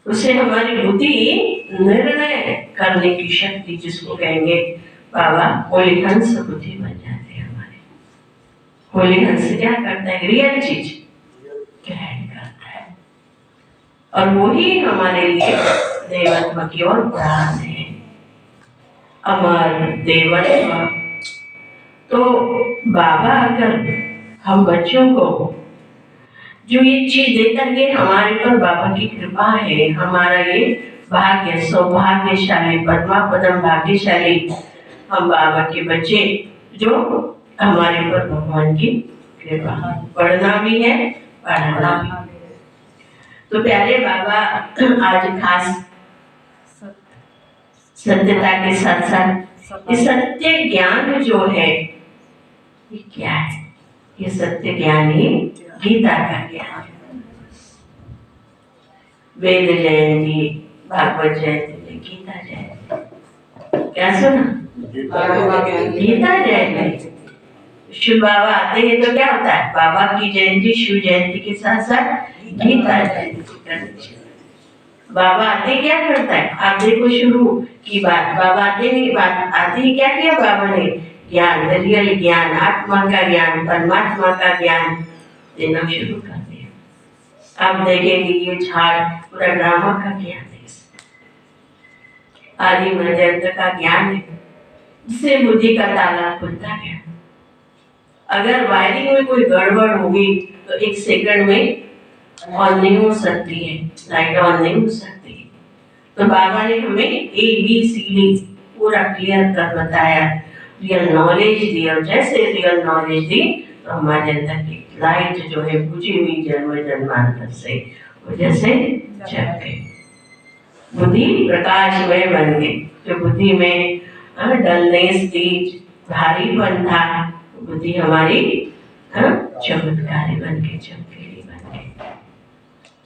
उससे हमारी बुद्धि निर्णय करने की शक्ति, जिसको कहेंगे बाबा होली हंस बुद्धि बन जाते हैं हमारे। होली हंस क्या करता है? रियल चीज ग्रहण करता है, और वही हमारे लिए देवत्व की ओर बढ़ाते हैं। अमर देवत्व। तो बाबा अगर हम बच्चों को जो ये चीज देकर के, हमारे पर बाबा की कृपा है, हमारा ये भाग्य, सौभाग्यशाली, पद्मा पदम भाग्यशाली हम बाबा के बच्चे, जो हमारे पर भगवान की कृपा, पढ़ना भी है, पढ़ाना भी। तो प्यारे बाबा आज खास सत्यता के साथ साथ ये सत्य ज्ञान जो है, ये क्या है? ये सत्य ज्ञान ही गीता का ज्ञान है। वेद जयंती, भागवत जयंती में गीता जयंती, क्या सुना? गीता जयंती। शिव बाबा आते हैं तो क्या होता है? बाबा की जयंती, शिव जयंती के साथ साथ गीता जयंती करनी चाहिए। बाबा आते क्या करता है? आप देखो शुरू की बात, बाबा आते नहीं, बात आते ही क्या किया बाबा ने? ज्ञान, रियल ज्ञान, आत्मा का ज्ञान, परमात्मा का ज्ञान देना शुरू कर दिया। आप देखेंगे ये झाड़ पूरा ड्रामा का ज्ञान है, आदि मध्य अंत का ज्ञान है, जिससे बुद्धि का ताला खुलता गया। अगर वायरिंग में कोई गड़बड़ होगी तो एक सेकंड में ऑन नहीं हो सकती है, लाइट ऑन नहीं हो सकती। तो बाबा ने हमें ABCD पूरा क्लियर कर बताया, रियल नॉलेज दी, और जैसे रियल नॉलेज दी तो हमारे अंदर की लाइट जो है बुझी हुई जन्म जन्मांतर से वो जैसे जग गई, बुद्धि प्रकाशमय बन गई। जो बुद्धि में डलनेस थी, भारीपन था, बुद्धि हमारी चमत्कारी बन के, चमकीली बन गई।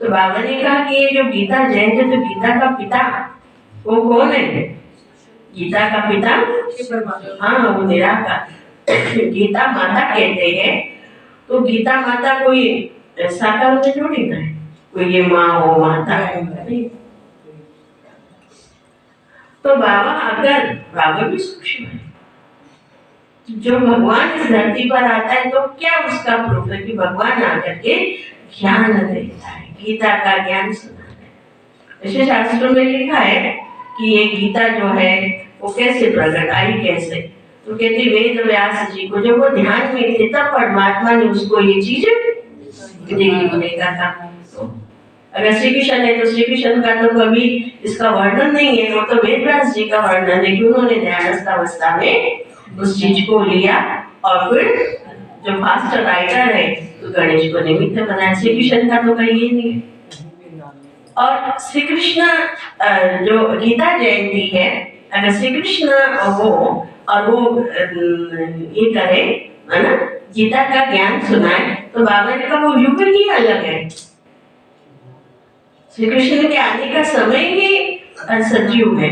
तो बाबा ने कहा कि ये जो गीता जयंती, तो गीता का पिता वो कौन है? गीता का पिता हाँ, वो निराकार गीता माता कहते हैं। तो गीता माता कोई साकार में थोड़ी ना है, कोई ये माँ हो, माता है। तो बाबा, अगर बाबा भी सूक्ष्म है, जो भगवान इस धरती पर आता है तो क्या उसका प्रूफ है कि भगवान आकर के ज्ञान देता है, गीता का ज्ञान सुनाता है। ऐसे शास्त्रों में लिखा है कि ये गीता जो है वो कैसे प्रकट आई, कैसे? तो कहते वेद व्यास जी को जब वो ध्यान में थे तब परमात्मा ने उसको ये चीज देखा था। तो अगर श्री कृष्ण है तो श्री कृष्ण का तो कभी इसका वर्णन नहीं है, वो तो वेद व्यास जी का वर्णन है कि उन्होंने ध्यानस्थ अवस्था में उस चीज को लिया, और फिर जो फास्ट राइटर है तो गणेश को निमित्त बनाया। श्री कृष्ण का तो कहीं ये नहीं है। और श्री कृष्ण जो गीता जयंती है, अगर श्री कृष्ण हो और वो ये करे, है ना, गीता का ज्ञान सुनाए, तो बाबा ने कहा वो युग ही अलग है। श्री कृष्ण के आने का समय ही सतयुग है,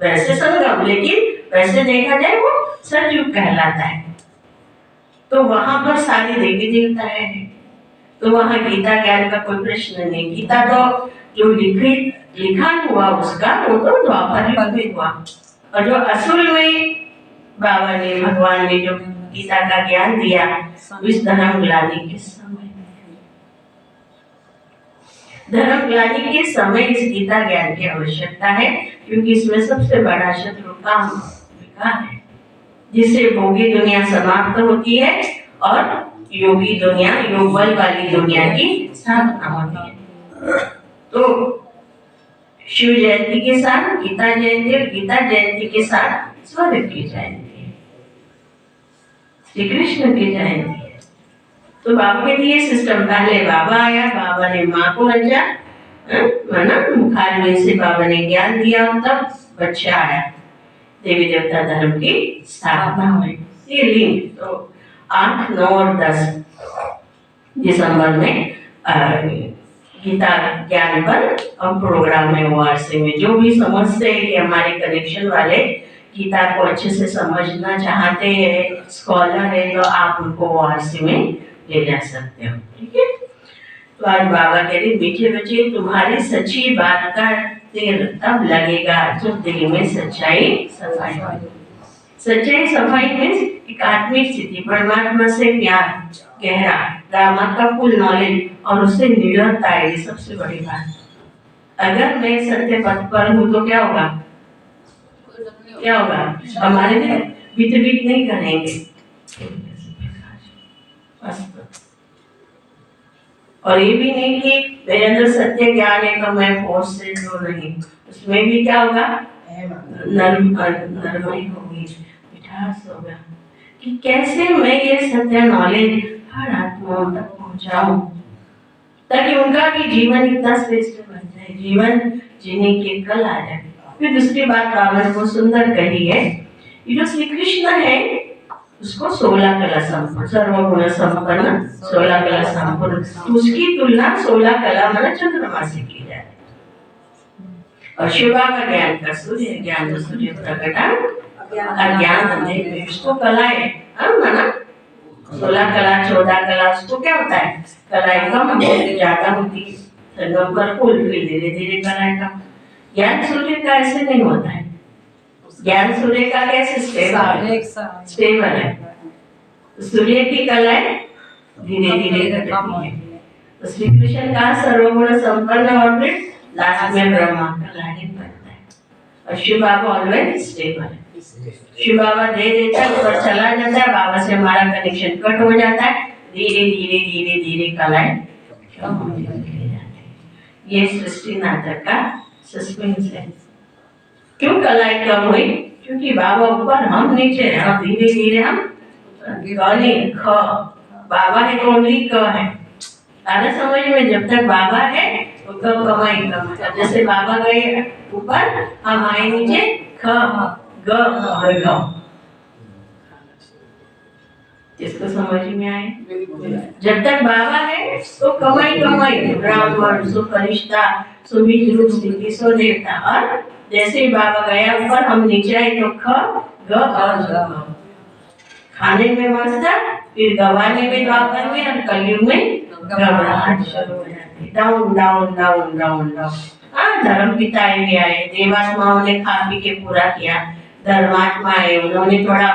वैसे संगम, लेकिन वैसे देखा जाए वो सतयुग कहलाता है। तो वहां पर सारी देवी देवता है, तो वहां गीता ज्ञान का कोई प्रश्न नहीं। गीता तो जो लिखा हुआ उसका वो तो द्वापर युग में हुआ, और जो असल में बाबा ने, भगवान ने जो गीता का ज्ञान दिया इस धर्म ग्लानि के समय, धर्म ग्लानि के समय इस गीता ज्ञान की आवश्यकता है, क्योंकि इसमें सबसे बड़ा शत्रु काम विकार है, जिससे भोगी दुनिया समाप्त होती है और योगी दुनिया, योग बल वाली दुनिया की स्थापना होती है। तो शिव जयंती के साथ गीता जयंती, और गीता जयंती के साथ स्वर्ग की जयंती है, श्री कृष्ण की जयंती है। तो बाबा के लिए सिस्टम, पहले बाबा आया, बाबा ने माँ को रचा, मुखार में से बाबा ने ज्ञान दिया, तब बच्चा आया, देवी देवता धर्म की स्थापना हुई। ये लिंक तो 8, 9 और 10 दिसंबर में गीता ज्ञान पर हम प्रोग्राम में ORC में जो भी समझते हैं कि हमारे कनेक्शन वाले गीता को अच्छे से समझना चाहते हैं, स्कॉलर है, तो आप उनको ORC में ले जा सकते हो, ठीक है। तो आज बाबा कह रहे मीठे बच्चे तुम्हारी सच्ची बात का तेल तब लगेगा जब दिल में सच्चाई सफाई। सच्चाई सफाई में एक आत्मिक स्थिति, परमात्मा से प्यार गहरा, रामा का फुल नॉलेज और उससे निडरता है, ये सबसे बड़ी बात। अगर मैं सत्य पथ पर हूँ तो क्या होगा? क्या होगा? हमारे लिए बीत बीत नहीं करेंगे। और ये भी नहीं कि मेरे अंदर सत्य ज्ञान है तो मैं फोर्स से दूर नहीं, उसमें भी क्या होगा? नरमाई होगी, मिठास होगा कि कैसे मैं ये सत्य नॉलेज हर आत्माओं तक पहुंचाऊं ताकि उनका भी जीवन इतना श्रेष्ठ बन जाए, जीवन जीने की कल आ जाए। फिर दूसरी बात बाबा ने बहुत सुंदर कही है, ये जो श्री कृष्ण है उसको 16 कला संपन्न, सर्वगुण संपन्न, 16 कला संपन्न, उसकी तुलना 16 कला मतलब चंद्रमा से की जाए। और शिवा का ज्ञान का सूर्य, ज्ञान का सूर्य प्रकटा अज्ञान अंधेरे में, उसको कलाएं माना 16 कला 14 कला, उसको क्या होता है? कलाएं कम होती ज्यादा होती है, संगम पर फूल फिर धीरे धीरे कलाएं कम। ज्ञान सूर्य का ऐसे नहीं होता है, ज्ञान सूर्य का कैसे स्टेबल है, सूर्य की कलाएं धीरे धीरे घटती है। तो श्री कृष्ण का सर्वगुण संपन्न और फिर लास्ट में ब्रह्मा का लाइन बनता है। और शिव बाबा ऑलवेज स्टेबल है, शिव बाबा दे देता है ऊपर चला जाता है, बाबा से हमारा कनेक्शन कट हो जाता है, धीरे धीरे धीरे धीरे कलाएं कम होती जाती है। ये सृष्टि नाटक का सस्पेंस है। क्यों कलाएं कम हुई? क्योंकि बाबा ऊपर हम नीचे और धीरे धीरे हम ख, बाबा है तो ओनली क है। आधा समझ में जब तक बाबा है तो कब कमाई कम है। जैसे बाबा गए ऊपर हम आए नीचे, ख ग और ग। इसको समझ में आए? जब तक बाबा है तो कमाई कमाई, ब्राह्मण सो फरिश्ता सो विद्रुप स्थिति सो देवता। और जैसे ही बाबा गया ऊपर हम नीचे आए तो ख ग और ग। खाने में मस्त, फिर गवाने में द्वापर में और कलयुग में घबराहट शुरू हो जाती है। Down down down down down. हाँ, धर्म पिताएं भी आए, देवात्माओं ने खा पी के पूरा किया, धर्मात्मा आए, उन्होंने थोड़ा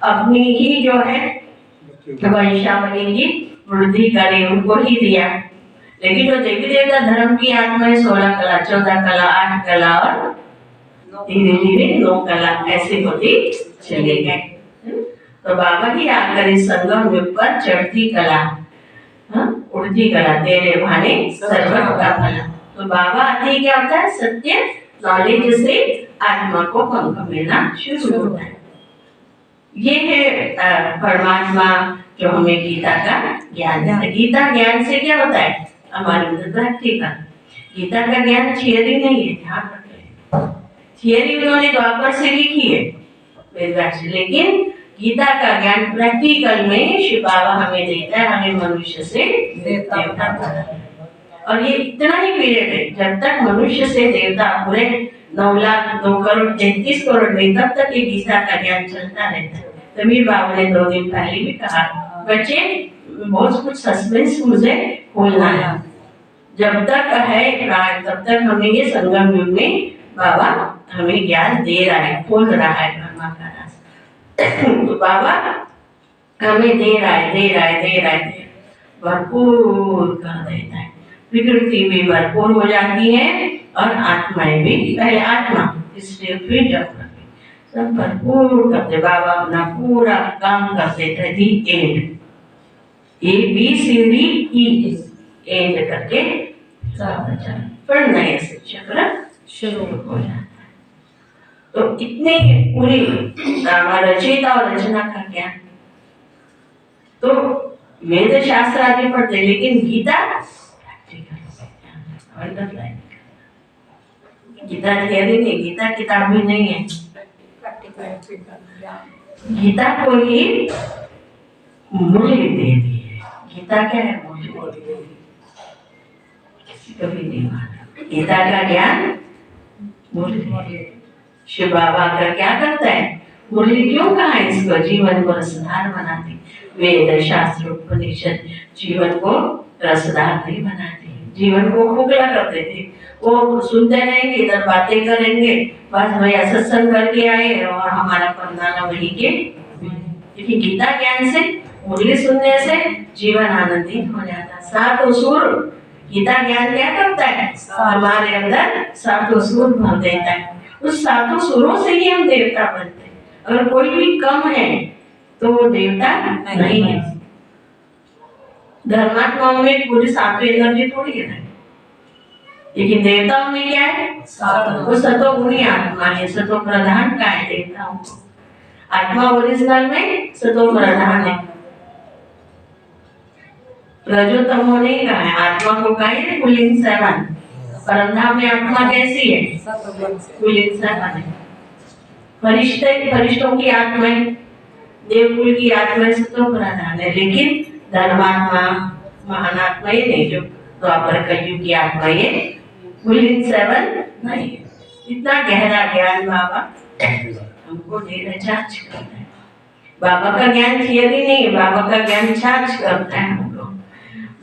अपनी ही जो है वंशावली की वृद्धि करी, उनको ही दिया। लेकिन जो देवी देवता धर्म की आत्मा 16 कला 14 कला 8 कला और धीरे धीरे 9 कला ऐसे होती चले गए। तो बाबा ही आकर इस संगम युग पर चढ़ती कला, उड़ती कला, तेरे भाने सर्वत का भला। तो बाबा आते ही क्या होता है? सत्य नॉलेज से आत्मा को पंख मिलना शुरू होता है। ये है परमात्मा जो हमें गीता का ज्ञान है। गीता ज्ञान से क्या होता है? हमारे अंदर प्रैक्टिकल। गीता का ज्ञान थियरी नहीं है, ध्यान रखें। थियरी उन्होंने द्वापर से लिखी है वेदव्यास से, लेकिन गीता का ज्ञान प्रैक्टिकल में शिव बाबा हमें देता है, हमें मनुष्य से देवता बनाता। और ये इतना ही पीरियड है जब तक मनुष्य से देवता पूरे 9 लाख 2 करोड़ 33 करोड़ नहीं, तब तक ये गीता का ज्ञान चलता रहता है। तमीर बाबू ने 2 दिन पहले भी कहा, बच्चे बहुत कुछ सस्पेंस मुझे खोलना है। जब तक है प्राण तब तक हमें ये संगम युग में बाबा हमें ज्ञान दे रहा है, खोल रहा है ब्रह्मा का रास्ता। तो बाबा हमें दे रहा है, भरपूर कर देता है। विकृति भी भरपूर हो जाती है और आत्माएं भी, पहले आत्मा इसलिए फिर जब सब भरपूर करते बाबा अपना पूरा काम कर देते हैं। दी एंड ABCDE एंड करके फिर नए से चक्र शुरू हो जाता है। तो इतने पूरी रचयिता और रचना का ज्ञान तो वेद शास्त्र आदि पढ़ते, लेकिन गीता गीता थियरी नहीं, गीता किताब भी नहीं है। गीता को ही मूल्य दे दिए। गीता क्या है? मूल्य। कभी नहीं माना गीता का ज्ञान मूल्य। शिव बाबा का क्या करता है? मूल्य क्यों कहा इसको? जीवन को रसधार बनाते, वेद शास्त्र उपनिषद जीवन को रसदार नहीं बनाते, जीवन को खोखला कर देते। वो सुनते रहेंगे, इधर बातें करेंगे, बस भैया सत्संग करके आए और हमारा परदाना वही के। क्योंकि गीता ज्ञान से, मुरली सुनने से जीवन आनंदित हो जाता। सातों सुर, गीता ज्ञान क्या करता है, हमारे अंदर सातों सुर भर देता है। उस सातों सुरों से ही हम देवता बनते हैं। अगर कोई भी कम है तो वो देवता नहीं है। धर्मात्माओं में पूरी सातों एनर्जी थोड़ी है, लेकिन देवताओं में क्या है, वो सतो गुणी आत्मा है, सतो प्रधान का है देवताओं को। आत्मा ओरिजिनल में सतो प्रधान है, रजोतमो नहीं कहा है। आत्मा को कहा है पुल्लिंग सेवन, परमधाम में आत्मा कैसी है, पुल्लिंग सेवन है। फरिश्तों की आत्माएं, देवकुल की आत्माएं सतो प्रधान है, लेकिन धर्मात्मा महान आत्माएं नहीं, जो द्वापर कलयुग की आत्माएं पुल्लिंग सेवन नहीं है। इतना गहरा ज्ञान बाबा हमको दे रहे, चार्ज करता है। बाबा का ज्ञान थियरी नहीं है, बाबा का ज्ञान चार्ज करता है हमको।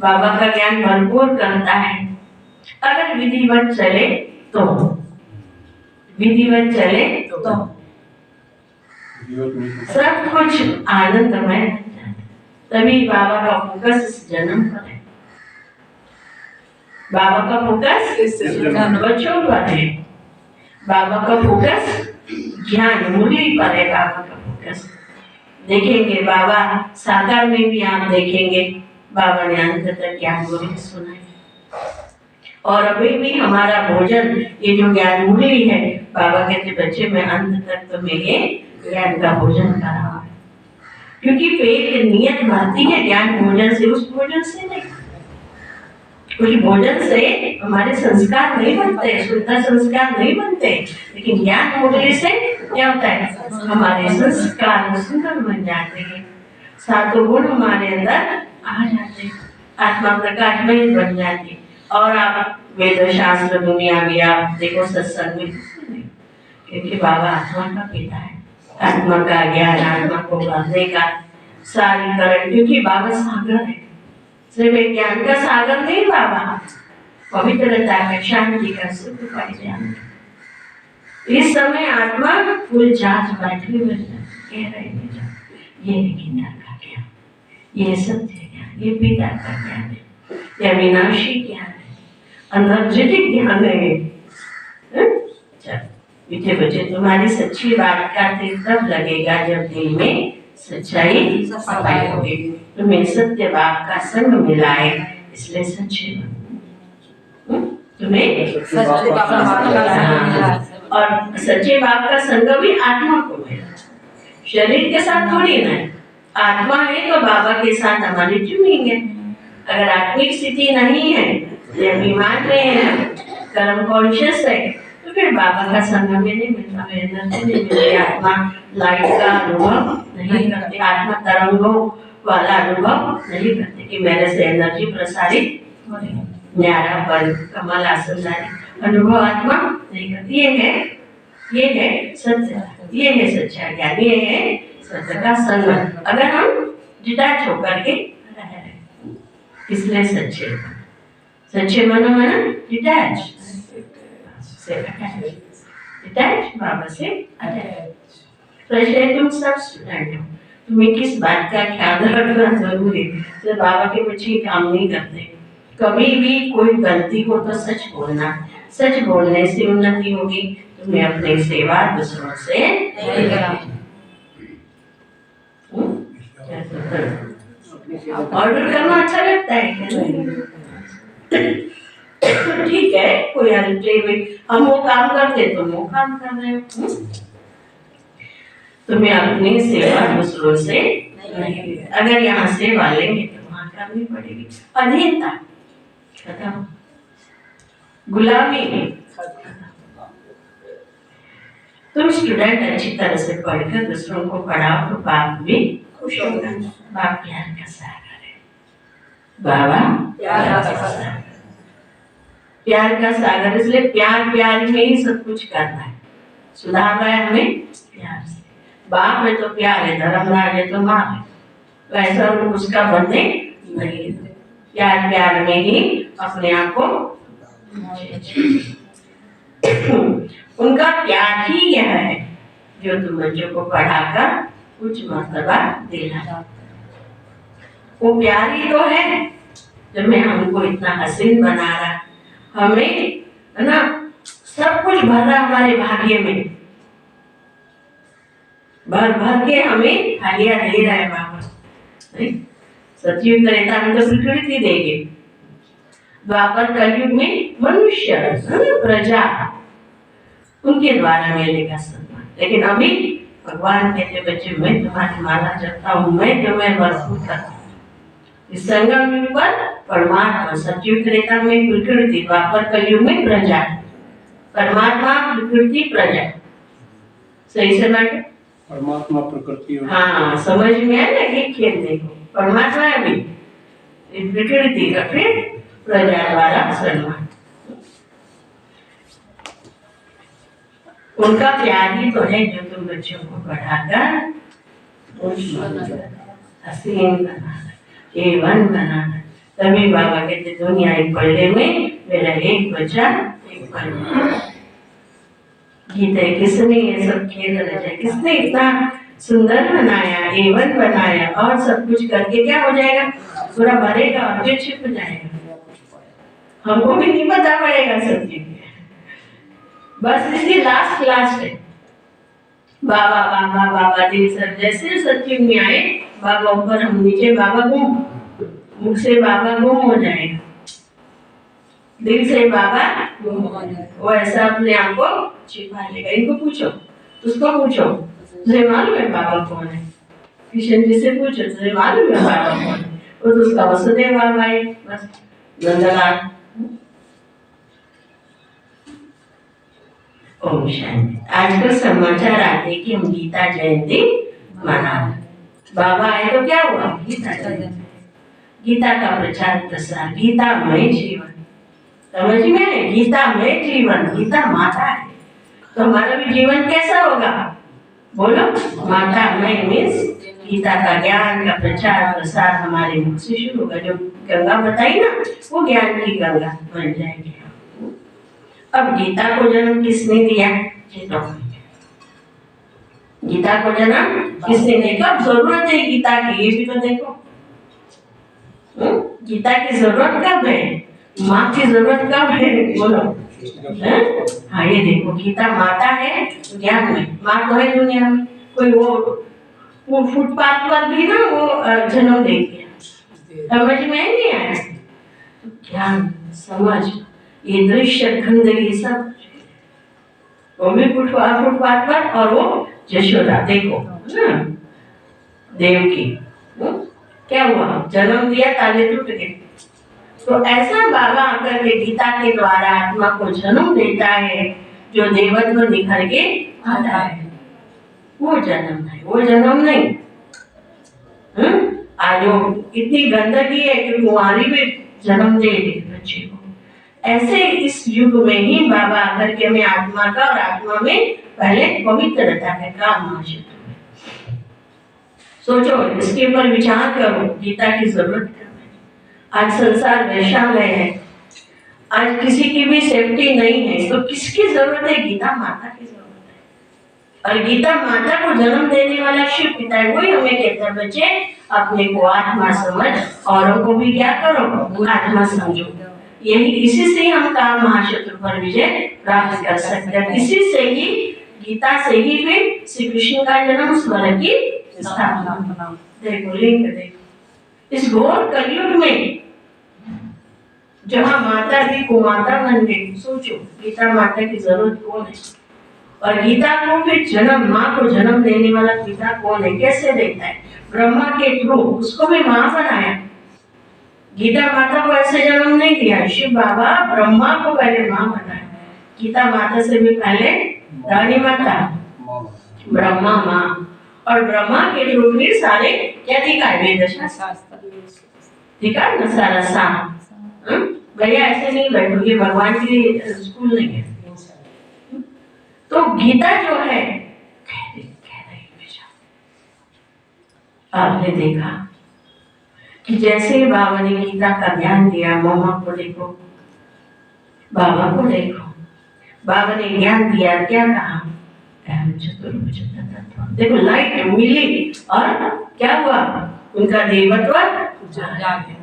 बाबा का ज्ञान भरपूर करता है। अगर विधिवत चले तो, विधिवत चले तो सब कुछ आनंदमय। तभी बाबा का फोकस इस जन्म पर है। बाबा का फोकस बच्चों पर है। बाबा का फोकस ज्ञान मुरली पर है। बाबा का फोकस देखेंगे, बाबा साकार में भी आप देखेंगे, बाबा ने अंत तक ज्ञान मुरली सुनाई। और अभी भी हमारा भोजन, ये जो ज्ञान मुरली है, बाबा कहते बच्चे मैं अंत तक तुम्हें ये ज्ञान का भोजन कराऊंगा। क्योंकि पेट नियत भरती है ज्ञान भोजन से, उस भोजन से नहीं। कुछ भोजन से हमारे संस्कार नहीं बनते, शुद्ध संस्कार नहीं बनते, लेकिन ज्ञान मुरली से क्या होता है, हमारे संस्कार सुंदर बन जाते हैं। सातों गुण हमारे अंदर आ जाते हैं, आत्मा प्रकाश में बन जाती है। और आप वेद शास्त्र दुनिया भी आप देखो, सत्संग में, क्योंकि बाबा आत्मा का पिता है। आत्मा का ज्ञान, आत्मा को भरने का सारी करण, क्योंकि बाबा सागर है। सिर्फ एक ज्ञान का सागर नहीं, बाबा पवित्रता का, शांति का, सुख का ज्ञान। इस समय आत्मा फुल चार्ज बैटरी में कह रहे हैं, ये गीता का ज्ञान, ये सत्य ज्ञान, ये पिता का ज्ञान है, ये अविनाशी ज्ञान है, एनर्जेटिक ज्ञान है। मीठे बच्चे, तुम्हारी सच्ची बात का दिल तब लगेगा जब दिल में सच्चाई सफाई होगी। तुम्हें सत्य बात का संग मिला है, इसलिए सच्चे बनो। तुम्हें सच्चे बात का, और सच्चे बात का संग भी आत्मा को मिला, शरीर के साथ थोड़ी ना। आत्मा है तो बाबा के साथ हमारी ट्यूनिंग है। अगर आत्मिक स्थिति नहीं है, अभिमान में है, कर्म कॉन्शियस है, तो फिर बाबा का संग में नहीं मिलता, एनर्जी नहीं मिलती। आत्मा लाइट का अनुभव नहीं करते, आत्मा तरंगों वाला अनुभव नहीं करते कि मेरे से एनर्जी प्रसारित हो रही है। न्यारापन, कमल आसनदारी अनुभव आत्मा नहीं करती। ये है सत्य, ये है सच्चा ज्ञान, ये है सत्य का संग। अगर हम डिटैच होकर के रह रहे, इसलिए सच्चे मनो मन डिटैच से अटैच, बाबा से अटैच। प्रश्न है, तुम सब स्टूडेंट हो, तुम्हें किस बात का ख्याल रखना जरूरी है। तो बाबा के बच्चे काम नहीं करते। कभी भी कोई गलती हो तो सच बोलना, सच बोलने से उन्नति होगी। तुम्हें अपनी सेवा दूसरों से नहीं करनी। ऑर्डर करना अच्छा लगता है क्या? ठीक है, कोई हम वो काम करते, तुम वो काम कर रहे हो। तुम्हें अपनी सेवा दूसरों से नहीं, अगर यहाँ सेवा लेंगे तो वहां करनी पड़ेगी। अधीनता खत्म, गुलामी। तुम स्टूडेंट अच्छी तरह से पढ़कर दूसरों को पढ़ाओ तो बाप भी खुश होगा। बाप प्यार का सागर है, बाबा प्यार का सागर, प्यार का सागर। इसलिए प्यार में ही सब कुछ करना है। सुधार रहा है हमें प्यार से। बाप है तो प्यार है, धर्मराज है तो माँ है, वैसा उसका बनने नहीं। प्यार प्यार में ही अपने आप को उनका प्यार ही यह है जो तुम बच्चों को पढ़ाकर उच्च मर्तबा दिला। वो प्यार ही तो है जो मैं हमको इतना हसीन बना रहा, हमें है ना सब कुछ भर रहा हमारे भाग्य में, भर भर के हमें थालियां दे रहा है बाबा। सतयुग त्रेता में तो प्रकृति देगी, द्वापर कलयुग में मनुष्य प्रजा उनके द्वारा मिलेगा सम्मान। लेकिन अभी भगवान कहते बच्चे मैं तुम्हारी माला जपता हूँ, मैं तुम्हें भरपूर करता हूँ। इस संगम युग पर परमात्मा, सतयुग त्रेता में प्रकृति, द्वापर कलयुग में प्रजा, परमात्मा प्रकृति प्रजा। सही से बैठे, परमात्मा प्रकृति। हाँ समझ में है ना, एक खेल देखो, परमात्मा है अभी प्रकृति का, फिर प्रजा द्वारा सम्मान। उनका प्यार ही तो है जो तुम बच्चों को पढ़ाकर हसीन बनाना, A1 बनाना। तभी बाबा कहते दुनिया एक पल्ले में मेरा एक बच्चा एक पल्ले। गीता किसने ये सब खेल रचा, किसने इतना सुंदर बनाया, A1 बनाया, और सब कुछ करके क्या हो जाएगा, पूरा भरेगा और फिर छिप जाएगा। हमको भी नहीं पता पड़ेगा सब चीज, बस इसकी लास्ट क्लास है। बाबा बाबा बाबा दिल सर जैसे सत्युग में आए, बाबा ऊपर हम नीचे, बाबा गुम, मुख से बाबा गुम हो जाएगा, दिल से बाबा गुम हो जाएगा, वो ऐसा अपने आप को छिपा लेगा। इनको पूछो, उसको पूछो, तुझे मालूम है बाबा कौन है? किशन जी से पूछो, तुझे मालूम है बाबा कौन है? वो तो उसका वसुदेव बाबा है, बस नंदलाल। ओम शांति। आजकल समाचार आते कि हम गीता जयंती मना रहे। बाबा आए तो क्या हुआ, गीता जयंती, गीता का प्रचार प्रसार, गीतामय जीवन। समझ में, गीतामय जीवन, गीता माता है तो हमारा भी जीवन कैसा होगा, बोलो। मातामय मीन्स गीता का ज्ञान का प्रचार प्रसार हमारे मुख से शुरू होगा। जो गंगा बताई ना, वो ज्ञान की गंगा बन जाएगी। अब गीता को जन्म किसने दिया, गीता को जन्म किसने दिया, कब जरूरत है गीता की, ये भी तो देखो। गीता की जरूरत कब है, माँ की जरूरत कब है, बोलो। हाँ ये देखो, गीता माता है ज्ञान में, माँ तो है दुनिया में। कोई वो फुटपाथ पर भी ना वो जन्म दे दिया, समझ में नहीं आया, ज्ञान समझ, ये दृश्य खंड, ये सब वो भी फुटपाथ पर, और वो यशोदा देखो ना, देवकी क्या हुआ, जन्म दिया, ताले टूट गए। तो ऐसा बाबा आकर के गीता के द्वारा आत्मा को जन्म देता है, जो देवत्व निखर के आता है, वो जन्म है, वो जन्म नहीं। आज वो इतनी गंदगी है कि कुंवारी भी जन्म दे दे बच्चे को। ऐसे इस युग में ही बाबा आकर के हमें आत्मा का, और आत्मा में पहले पवित्रता है काम महाशक्ति। सोचो, इसके ऊपर विचार करो, गीता की जरूरत है। आज संसार वैशाल्य है, आज किसी की भी सेफ्टी नहीं है, तो किसकी जरूरत है, गीता माता की जरूरत है। और गीता माता को जन्म देने वाला शिव पिता है, वही हमें कहता है बच्चे अपने को आत्मा समझ, औरों को भी क्या करो, आत्मा समझो। यही इसी से हम काम महाशत्रु पर विजय प्राप्त कर सकते हैं। इसी से ही, गीता से ही फिर श्री कृष्ण का जन्म, स्वर्ग की स्थापना। देखो लिंक देखो, इस घोर कलयुग में जहाँ माता भी कुमाता बन गई, सोचो गीता माता की जरूरत कौन है, और गीता को फिर जन्म, माँ को जन्म देने वाला पिता कौन है, कैसे देता है, ब्रह्मा के थ्रू, उसको भी माँ बनाया। गीता माता को ऐसे जन्म नहीं दिया, शिव बाबा ब्रह्मा को पहले माँ बनाया, गीता माता से भी पहले रानी माता, ब्रह्मा माँ, और ब्रह्मा के थ्रू फिर सारे क्या दिखा है, वेद शास्त्र दिखा ना, सारा साम। भैया ऐसे नहीं बैठोगे, भगवान की स्कूल नहीं है। तो गीता जो है, आपने देखा कि जैसे बाबा ने गीता का ज्ञान दिया, मम्मा को देखो, बाबा को देखो, बाबा ने ज्ञान दिया, क्या कहा? अहम चतुर्भुज तत्व। देखो लाइट मिली और क्या हुआ? उनका देवत्व जाग गया।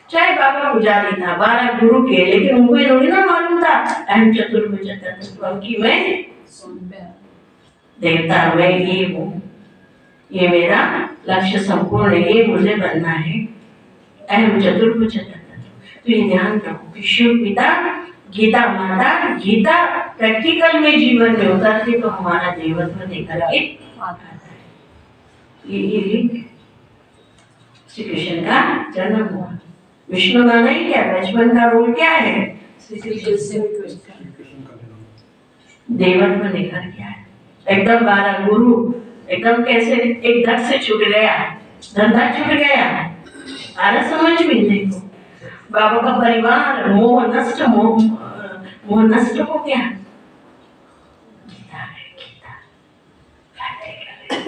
चाहे बाबा पुजारी था, 12 गुरु के, लेकिन उनको ये थोड़ी ना मालूम था अहम चतुर्भुज तत्व की मैं देवता, मैं ये हूँ, ये मेरा लक्ष्य संपूर्ण है, ये मुझे बनना है, अहम चतुर्भुज तत्व। तो ये ध्यान रखो कि शिव पिता, गीता माता, गीता प्रैक्टिकल में जीवन में उतरती तो हमारा देवत्व लेकर के आता है। ये श्री कृष्ण का जन्म हुआ। विष्णु का नहीं, क्या बचपन का रोल क्या है? श्री कृष्ण देवत्व लेकर के आए। एकदम 12 गुरु, एकदम कैसे एक धड़ से छूट गया, धंधा छूट गया। आरा समझ में देखो, बाबा का परिवार मोह नष्ट हो गया। गीता है, गीता।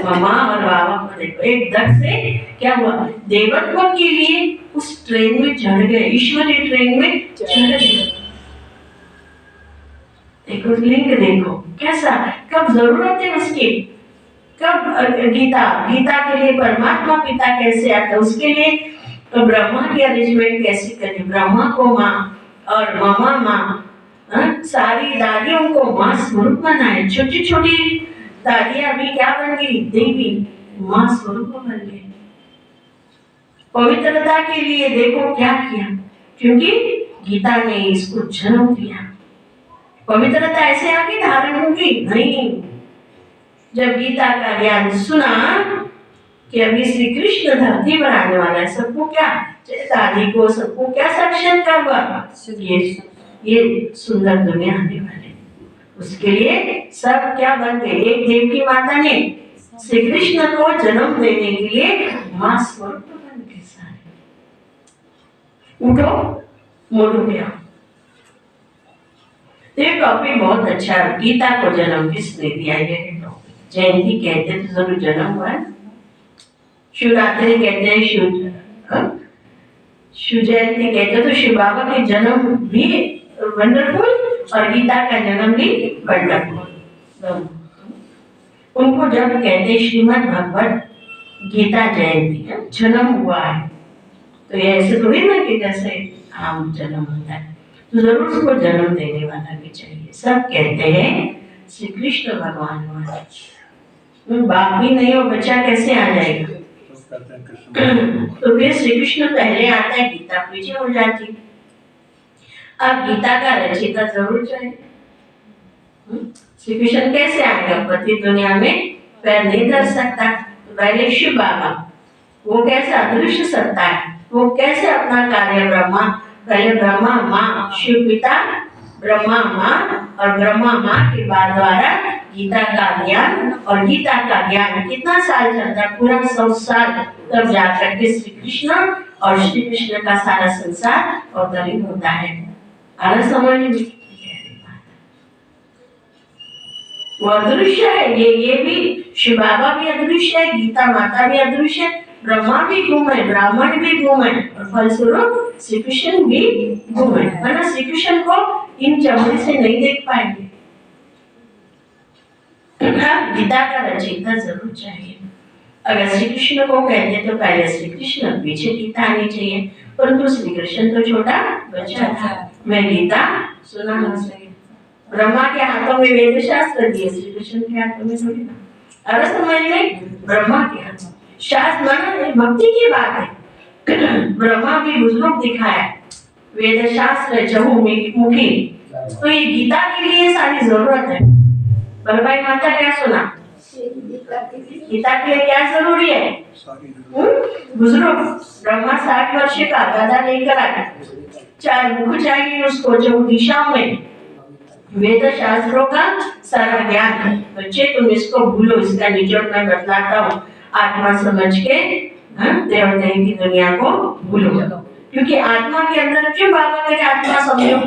मामा और बाबा को देखो, एक धड़ से क्या हुआ? देवत्व के लिए उस ट्रेन में चढ़ गए, ईश्वरीय ट्रेन में चढ़ गए। देखो लिंक देखो कैसा, कब जरूरत है उसकी, कब गीता के लिए परमात्मा पिता कैसे आता, उसके लिए तो ब्रह्मा की अरेंजमेंट कैसी करी, ब्रह्मा को माँ और मामा माँ, सारी दादियों को माँ स्वरूप बनाए। छोटी छोटी दादियां भी क्या बन गई? देवी, माँ स्वरूप बन गई। पवित्रता के लिए देखो क्या किया, क्योंकि गीता ने इसको जन्म दिया। पवित्रता ऐसे आगे धारण होगी नहीं। जब गीता का ज्ञान सुना कि अभी श्री कृष्ण धरती पर आने वाला है, सबको क्या, दादी को सबको क्या साक्षात करवा, ये सुंदर दुनिया आने वाली, उसके लिए सब क्या बन गए? एक देव की माता ने श्री कृष्ण को जन्म देने के लिए मां स्वरूप बन गए सारे। उठो मोड़ो गया। ये टॉपिक बहुत अच्छा है, गीता को जन्म किसने दिया? ये टॉपिक जयंती कहते तो जरूर जन्म हुआ है, शिवरात्रि कहते हैं शिव जयंती कहते तो शिव बाबा के जन्म भी वंडरफुल और गीता का जन्म भी वंडरफुल। उनको जब कहते श्रीमद् भगवत गीता जयंती है, जन्म हुआ है, तो ये ऐसे थोड़ी ना कि जैसे आम जन्म होता है, तो जरूर उसको जन्म देने वाला भी चाहिए। सब कहते हैं श्री कृष्ण भगवान हुआ, बाप भी नहीं हो, बच्चा कैसे आ जाएगा? तो फिर श्री कृष्ण पहले आता है, गीता पीछे हो जाती। अब गीता का रचयिता जरूर चाहिए। श्री कृष्ण कैसे आएगा? पति दुनिया में पैर नहीं धर सकता, तो पहले शिव बाबा, वो कैसे अदृश्य सत्ता है, वो कैसे अपना कार्य ब्रह्मा, पहले ब्रह्मा माँ, शिव पिता, ब्रह्मा माँ और ब्रह्मा माँ के बाद द्वारा गीता का ज्ञान, और गीता का ज्ञान कितना साल चलता है? पूरा 100 साल, तब जाकर के श्री कृष्ण और श्री कृष्ण का सारा संसार अवतरित होता है। आगे समझ में वो अदृश्य है, ये भी शिव बाबा भी अदृश्य है, गीता माता भी अदृश्य है, ब्रह्मा भी घूमे, ब्राह्मण भी घूमे, और फलस्वरूप श्री कृष्ण भी घूमे, है ना? श्री कृष्ण को इन चमड़े से नहीं देख पाएंगे। गीता का रचयिता जरूर चाहिए। अगर श्री कृष्ण को कहते तो पहले श्री कृष्ण, पीछे गीता आनी चाहिए, परंतु श्री कृष्ण तो छोटा बच्चा था, मैं गीता सुना ना सके। ब्रह्मा के हाथों में वेद शास्त्र दिए, श्री कृष्ण के हाथों में थोड़ी ना। अगर समझ में, ब्रह्मा के हाथों शास्त्र माना भक्ति की बात है। ब्रह्मा भी बुजुर्ग दिखाया, वेद शास्त्र चहुमुखी, तो ये गीता के लिए सारी जरूरत है। बलभाई माता क्या सुना? गीता के लिए क्या जरूरी है? बुजुर्ग ब्रह्मा 60 वर्ष का गदा लेकर आया, 4 मुख चाहिए उसको, जो दिशाओं में वेद शास्त्रों का सारा ज्ञान है। बच्चे तुम इसको भूलो, इसका निचोड़ मैं बतलाता हूँ, आत्मा समझ के देवता की दुनिया को भूलो, क्योंकि आत्मा के अंदर क्यों बाबा के आत्मा समझो,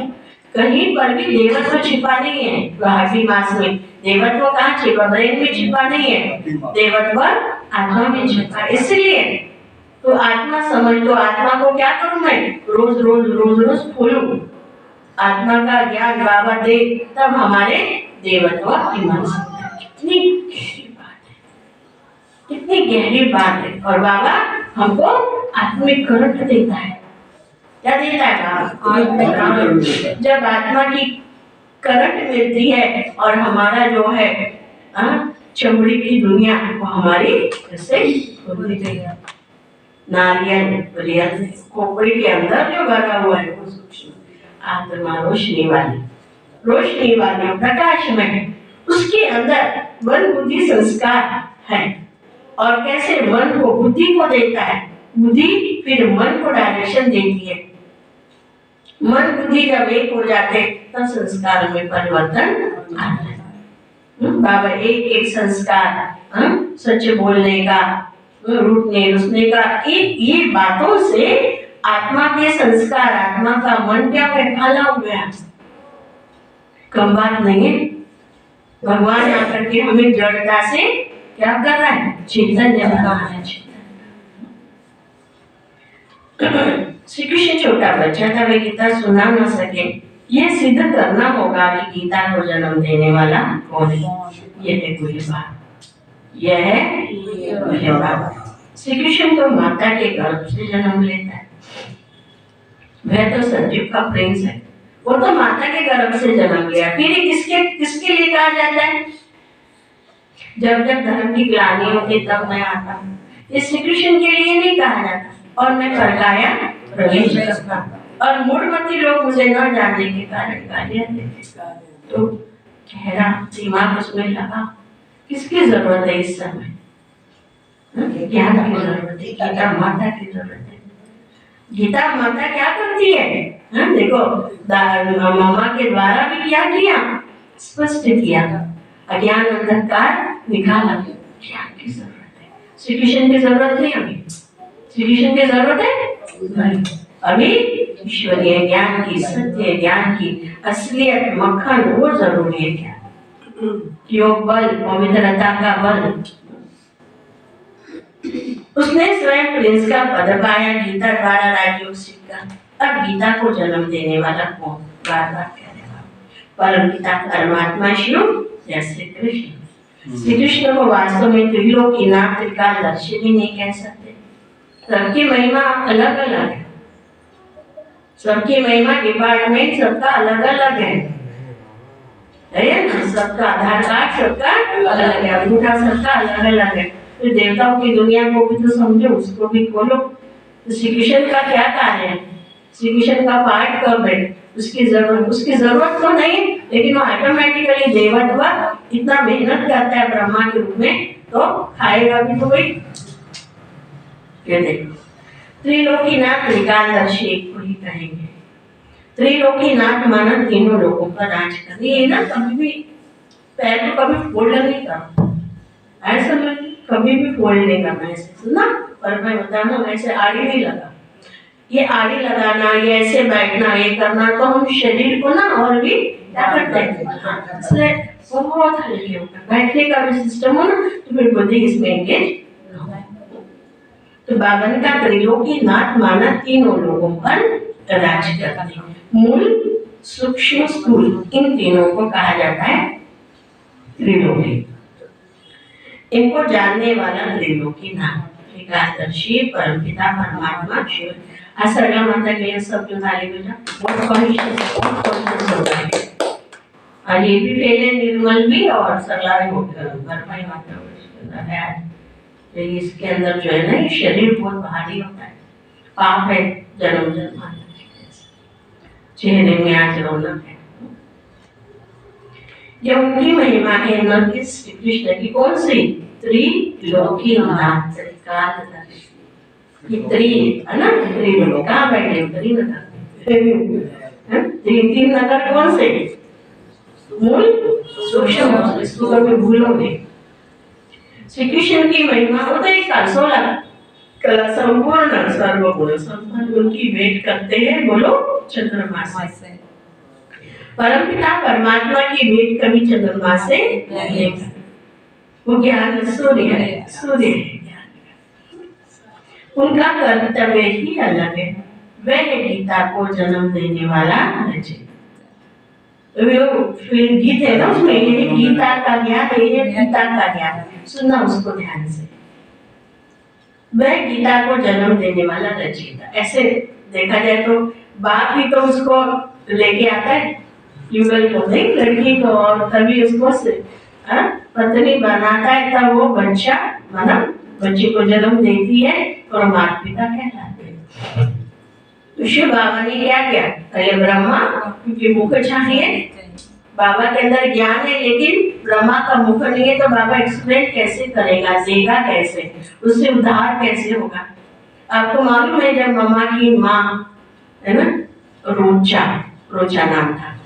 कहीं पर भी देवत्व छिपा नहीं है। हाथी मास में देवत्व कहाँ छिपा? ब्रेन में छिपा नहीं है, देवत्व आत्मा में छिपा। इसलिए तो आत्मा समझ, तो आत्मा को क्या करूं मैं? रोज रोज रोज रोज फूलूं। आत्मा का ज्ञान बाबा दे, तब हमारे देवत्व की मन। कितनी गहरी बात है, कितनी गहरी बात है। और बाबा हमको आत्मिक करंट देता है। क्या देता है बाबा? जब आत्मा की करंट मिलती है और हमारा जो है चमड़ी की दुनिया वो हमारी जैसे खुल गई। नारियल खोपड़ी के अंदर जो भरा हुआ है वो सूक्ष्म आत्मा रोशनी वाली प्रकाश में है। उसके अंदर मन बुद्धि संस्कार है। और कैसे मन को बुद्धि को देता है, बुद्धि फिर मन को डायरेक्शन देती है। मन बुद्धि जब एक हो जाते तब संस्कार में परिवर्तन आता है। बाबा एक एक संस्कार, सच बोलने का, रूठने रुसने का, ये बातों से आत्मा के संस्कार, आत्मा का मन क्या बैठाला हो गया। कम बात नहीं है। भगवान आकर के हमें दृढ़ता से क्या कर रहा है? चेतन्य बना है। श्री कृष्ण छोटा बच्चा था, वे गीता सुना न सके। ये सिद्ध करना होगा कि गीता को जन्म देने वाला कौन है। यह है गुरु बाबा, यह है गुरु बाबा। श्री कृष्ण तो माता के गर्भ से जन्म लेता है। वह तो संजीव का प्रिंस है, वो तो माता के गर्भ से जन्म लिया। फिर किसके लिए कहा जाता है? जब जब धर्म की ग्लानि होती तब मैं आता हूँ। ये श्री कृष्ण के लिए नहीं कहा जाता। और मैं परकाया प्रवेश करता, और मूढ़मती लोग मुझे न जानने के कारण गालियां देते। तो गहरा दिमाग उसमें लगा, किसकी जरूरत है इस समय? ज्ञान की जरूरत है, गीता माता की जरूरत है। गीता माता क्या करती है? देखो मामा के द्वारा भी क्या किया? स्पष्ट किया, अज्ञान अंधकार निकाला। ज्ञान की जरूरत है, श्री कृष्ण की जरूरत नहीं। अभी श्री कृष्ण की जरूरत है अभी ईश्वरीय ज्ञान की, सत्य ज्ञान की, असलियत मक्खन वो जरूरी है। क्या योग बल, पवित्रता का बल। उसने स्वयं प्रिंस का पद पाया, गीता द्वारा राजयोग सीखा। अब गीता को जन्म देने वाला कौन? बार बार कहने वाला परम पिता परमात्मा शिव जैसे कृष्ण। श्री कृष्ण को वास्तव में त्रिलोकीनाथ, त्रिकालदर्शी भी नहीं कह सकते। सबकी महिमा अलग अलग है, सबकी महिमा डिपार्टमेंट सबका अलग अलग है ना? सबका आधार कार्ड सबका अलग है, अंगूठा सबका अलग अलग है। तो देवताओं की दुनिया को भी तो समझो, उसको भी खोलो। तो श्री कृष्ण का क्या कार्य है? श्री कृष्ण का पाठ कब है? उसकी जरूरत तो नहीं, लेकिन वो ऑटोमेटिकली देवत्व इतना मेहनत करता है ब्रह्मा के रूप में, तो खाएगा भी तो वही। ये देखो, त्रिलोकीनाथ त्रिकालदर्शी को ही कहेंगे। त्रिलोकीनाथ माना तीनों लोगों का राज कर। ये ना कभी भी पैर को कभी फोल्ड नहीं करना, ऐसा मैं कभी भी फोल्ड नहीं करना। ऐसे सुना, पर मैं बताना ऐसे आड़ी नहीं लगा। ये आड़ी लगाना, ये ऐसे बैठना, ये करना, तो हम शरीर को ना और भी क्या करते हैं, इसलिए बहुत हल्के होकर बैठने का भी सिस्टम हो ना, तो फिर बुद्धि इसमें एंगेज। तो बाबन का त्रिलोकीनाथ माना तीनों लोगों पर राज करते हैं। मूल, सूक्ष्म, स्थूल, इन तीनों को कहा जाता है त्रिलोकी। इनको जानने वाला त्रिलोकीनाथ, त्रिकालदर्शी, परमपिता परमात्मा शिव। सरला माता के लिए सब जो थाली बेटा बहुत कॉन्शियस होता है। और ये भी पहले निर्मल भी और सरला भी बर्फाई माता है। तो इसके अंदर जो है ना, ये शरीर बहुत भारी होता है, पाप है जन्म जन्म, चेहरे में आज रौनक है। ये उनकी महिमा है, न कि श्री कृष्ण की। कौन सी? त्रिलोकीनाथ त्रिकालदर्शी। त्रि है ना, त्रिलोक कहाँ बैठे? त्रिनगर। तीन नगर कौन से? मूल, सूक्ष्म, इसको कभी भूलोगे। श्री कृष्ण की महिमा हो तो एक 16 कला संपूर्ण सर्वगुण संपन्न, उनकी वेट करते हैं। बोलो चंद्रमा से। परमपिता परमात्मा की भेंट कभी चंद्रमा से नहीं करते। वो ज्ञान सूर्य है, सूर्य है। उनका कर्तव्य ही अलग है। वह गीता को जन्म देने वाला रचयिता। फिर गीत है ना, उसमें ये गीता का ज्ञान, ये गीता का ज्ञान सुनना उसको ध्यान से। वह गीता को जन्म देने वाला रचयिता। ऐसे देखा जाए तो बाप ही तो उसको लेके आता है युगल को, नहीं लड़की को, और तभी उसको पत्नी बनाता है, तब वो बच्चा मतलब बच्चे को जन्म देती है और माता पिता कहलाते हैं। तो शिव बाबा ने क्या किया, पहले ब्रह्मा, क्योंकि मुख चाहिए, बाबा के अंदर ज्ञान है लेकिन ब्रह्मा का मुख नहीं है, तो बाबा एक्सप्लेन कैसे करेगा, देगा कैसे, उससे उद्धार कैसे होगा। आपको मालूम है जब मम्मा की माँ है ना, रोचा नाम था,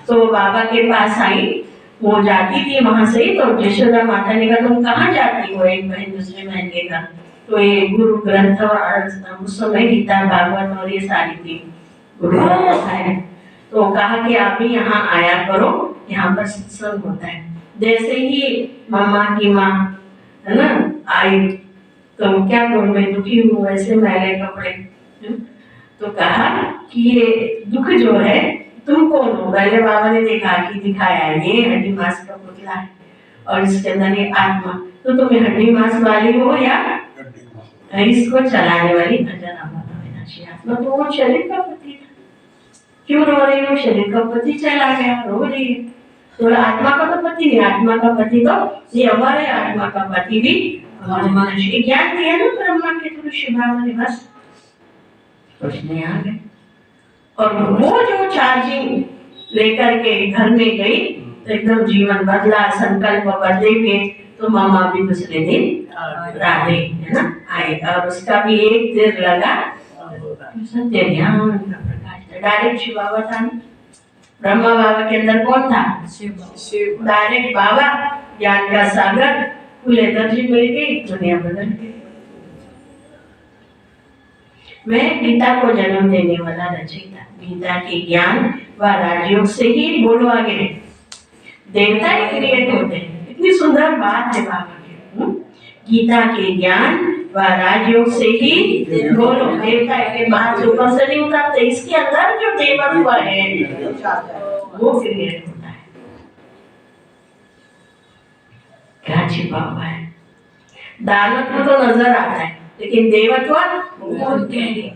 तो बाबा के पास आई, वो जाती थी वहां से, तो यशोदा माता ने कहा तुम कहाँ जाती हो, एक बहन दूसरे बहन के घर। तो ये गुरु ग्रंथ उस समय गीता भागवत और ये सारी थी गुरु ग्रंथ है, तो कहा कि आप भी यहाँ आया करो, यहाँ पर सत्संग होता है। जैसे ही मम्मा की माँ है ना आई, तो क्या करूं मैं दुखी हूँ, ऐसे मैले कपड़े, तो कहा कि ये दुख जो है तुम कौन हो। पहले बाबा ने देखा कि दिखाया ये हड्डी मांस का पुतला है और इसके अंदर ये आत्मा, तो तुम्हें हड्डी मांस वाली हो या इसको चलाने वाली अविनाशी आत्मा। तो वो शरीर का पति था, क्यों रो रही हो, शरीर का पति चला गया, रो रही है। तो आत्मा का तो पति नहीं, आत्मा का पति तो ये हमारे आत्मा का पति भी हमारे ज्ञान दिया ना ब्रह्मा के थ्रू शिव बाबा ने, बस कुछ नहीं आ गए। और वो जो चार्जिंग लेकर के घर में गई तो एकदम जीवन बदला, संकल्प बदले हुए। तो मामा भी दूसरे दिन राधे है ना आए, और उसका भी एक देर लगा सत्य ज्ञान का प्रकाश। डायरेक्ट शिव बाबा था ना, ब्रह्मा बाबा के अंदर कौन था, शिव। डायरेक्ट बाबा, ज्ञान का सागर, फुल एनर्जी मिल गई, दुनिया बदल गई। वह गीता को जन्म देने वाला रचयिता, गीता के ज्ञान व राजयोग से ही, बोलो आगे, देवता ही क्रिएट होते हैं। इतनी सुंदर बात है बाबा की। गीता के ज्ञान व राजयोग से ही, बोलो, देवता के बाहर से ऊपर से नहीं उतरते, इसके अंदर जो देवत्व है वो क्रिएट होता है। क्या छिपा हुआ है, दानत्व तो नजर आता है लेकिन देवत्व बहुत गहरी।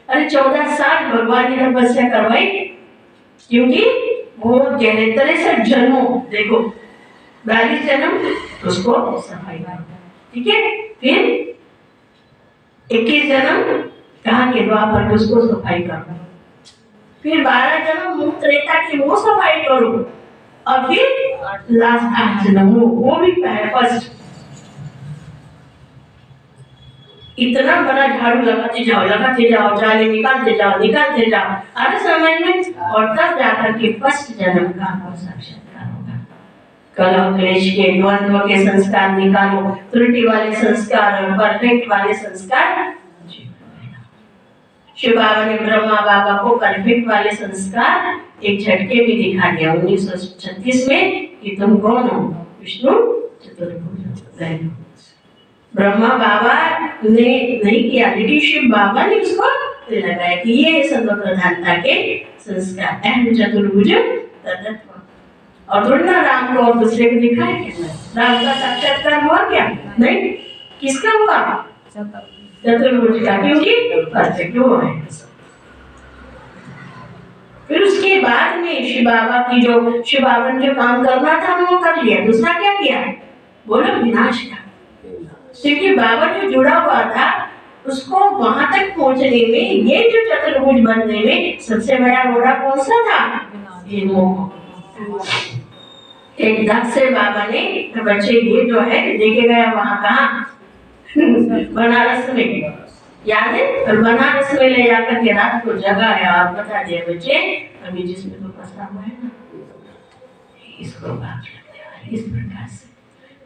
अरे 14 साल भगवान ने तपस्या करवाई, क्योंकि बहुत गहरे तरह से जन्मों, देखो 42 जन्म, उसको सफाई करो, ठीक है। फिर 21 जन्म कहाँ के द्वापर, उसको सफाई करो। फिर 12 जन्म मुक्त त्रेता की, वो सफाई करो। और फिर लास्ट 8 जन्म वो भी फर्स्ट। इतना बड़ा झाड़ू लगाते जाओ, जाले निकालते जाओ, अरे समझ में। और तब जाकर के फर्स्ट जन्म का आपको साक्षात्कार होगा। कलह क्लेश के, द्वंद्व के संस्कार निकालो, त्रुटि वाले संस्कार, परफेक्ट वाले संस्कार। शिव बाबा ने ब्रह्मा बाबा को परफेक्ट वाले संस्कार एक झटके में दिखा दिया 1936 में कि तुम कौन हो, विष्णु चतुर्भुज। ब्रह्मा बाबा ने नहीं किया, लेकिन शिव बाबा ने उसको लगाया कि ये सर्व प्रधानता के संस्कार, अहम चतुर्भुज तत्व। और थोड़ी ना राम को और दूसरे को दिखाया क्या, राम का साक्षात्कार हुआ क्या, नहीं, किसका हुआ, चतुर्भुज का, क्योंकि परफेक्ट वो है। फिर उसके बाद में शिव बाबा ने जो काम करना था वो कर लिया। दूसरा क्या किया, बोलो, विनाश का। क्योंकि बाबा जो जुड़ा हुआ था उसको वहां तक पहुंचने में, ये जो चतुर्भुज बनने में सबसे बड़ा रोड़ा कौन सा था, ये मोह। एकदम से बाबा ने तो बच्चे ये जो है लेके गया वहां, कहा बनारस में, याद है। और बनारस में ले जाकर के रात को जगाया और बता दिया, बच्चे अभी जिसमें तो फंसा हुआ है ना, इसको बात करते हैं इस प्रकार से,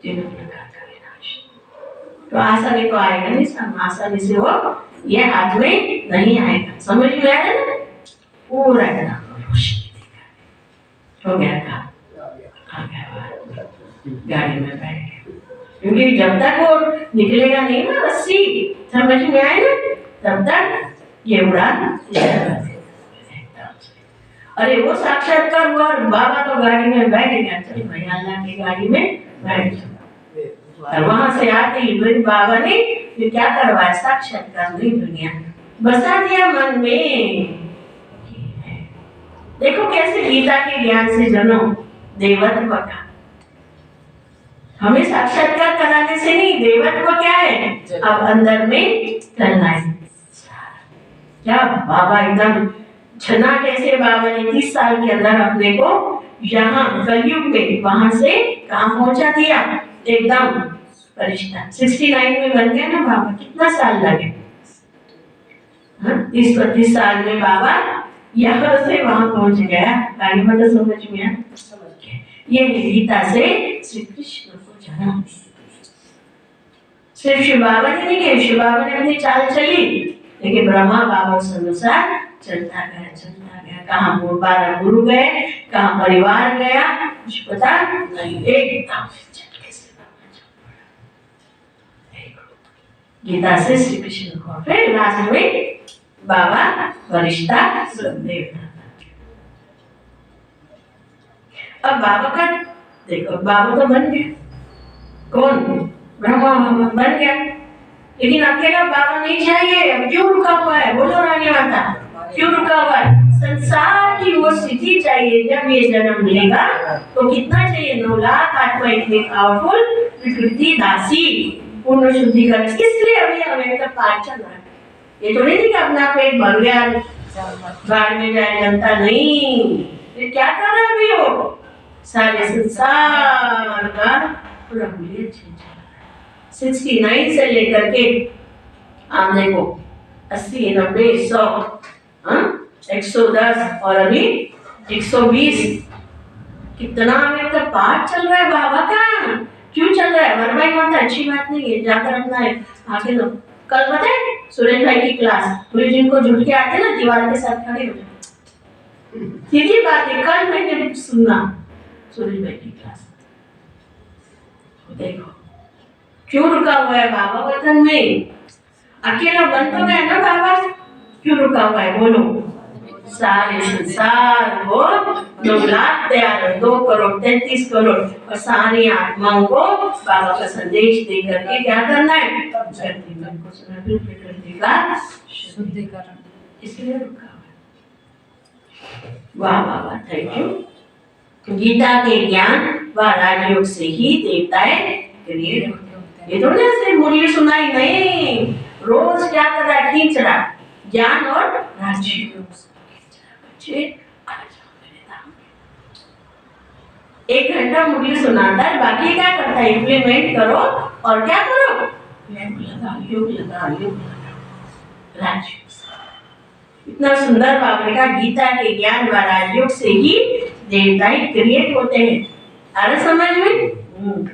तीनों प्रकार का विनाश। तो आसानी तो आएगा नहीं, सब आसानी से वो ये हाथ में नहीं आएगा। समझ में आया ना, पूरा हो गया था, आ गया गाड़ी में बैठ गया। क्योंकि जब तक वो निकलेगा नहीं ना रस्सी, समझ में आए ना, तब तक ये उड़ान अरे वो साक्षात्कार हुआ और बाबा तो गाड़ी में बैठ गया, चल भाई अल्लाह की गाड़ी में बैठ जाओ। और वहां से आते ही फिर बाबा ने फिर क्या करवाया, साक्षात्कार नई दुनिया बसा दिया मन में। देखो कैसे गीता के ज्ञान से जनो देवत्व का, हमें साक्षात्कार कराने से नहीं, देवत्व क्या है अब अंदर में करना है। क्या बाबा एकदम छनाटे से बाबा ने 30 साल के अंदर अपने को यहाँ कलयुग में वहां से कहाँ पहुंचा दिया, एकदम फरिश्ता। 69 में बन गया ना बाबा, कितना साल लगे, 30-35 साल में बाबा यहाँ से वहां पहुंच गया। गाड़ी में तो समझ में आया, ये गीता से श्री कृष्ण को जाना। सिर्फ शिव बाबा ने नहीं किया, शिव बाबा ने अपनी चाल चली, लेकिन ब्रह्मा बाबा उस अनुसार चलता गया। कहाँ 12 गुरु गए, कहाँ परिवार गया, कुछ पता नहीं, एकदम गीता से श्री कृष्ण को फिर लास्ट में बाबा वरिष्ठा देवता। अब बाबा का देखो, बाबा तो बन गया, कौन ब्रह्मा बन गया, लेकिन अकेला बाबा नहीं चाहिए। अब क्यों रुका हुआ है, बोलो रानी माता, क्यों रुका हुआ है? संसार की वो स्थिति चाहिए। जब ये जन्म लेगा तो कितना चाहिए, 9 लाख आत्मा इतनी पावरफुल, विकृति दासी पूर्ण शुद्धिकरण। इसलिए अभी हमें तक पाठ चल रहा है। ये तो नहीं कि अपना पेट भर गया बाढ़ में जाए जनता, नहीं, फिर क्या कर रहा है अभी वो, सारे संसार का पूरा बुलियन चेंज। 69 से लेकर के आप देखो 80, 90, 100, 110 और अभी 120, कितना हमें तो पाठ चल रहा है बाबा का। क्यों चल रहा है? वरमाई माता अच्छी बात नहीं है, जाकर अपना है आगे लो। कल पता है सुरेश भाई की क्लास, पूरे जिनको जुट के आते ना दीवार के साथ खड़े हो जाए, सीधी बात है, कल मैंने सुना सुरेश भाई की क्लास। देखो क्यों रुका हुआ है बाबा वतन में, अकेला बन तो गया ना बाबा, क्यों रुका हुआ है बोलो? सारे संसार को 2 लाख तैयार, 2 करोड़ 33 करोड़ और सारी आत्माओं को बाबा का संदेश दे करके क्या करना है, शुद्धिकरण। इसलिए रुका हुआ है। वाह बाबा, थैंक यू। गीता के ज्ञान व राजयोग से ही देवताएं क्रिएट होते हैं। ये थोड़ी ना सिर्फ मुरली सुनाई नहीं, रोज क्या कर रहा है, खींच रहा ज्ञान और राजयोग। 1 घंटा मुरली सुनाता है, बाकी क्या करता है, इम्प्लीमेंट करो और क्या करो, योग लगा राजयोग। इतना सुंदर बाबा का गीता के ज्ञान व राजयोग से ही देवताएं क्रिएट होते हैं। आ रहा समझ में?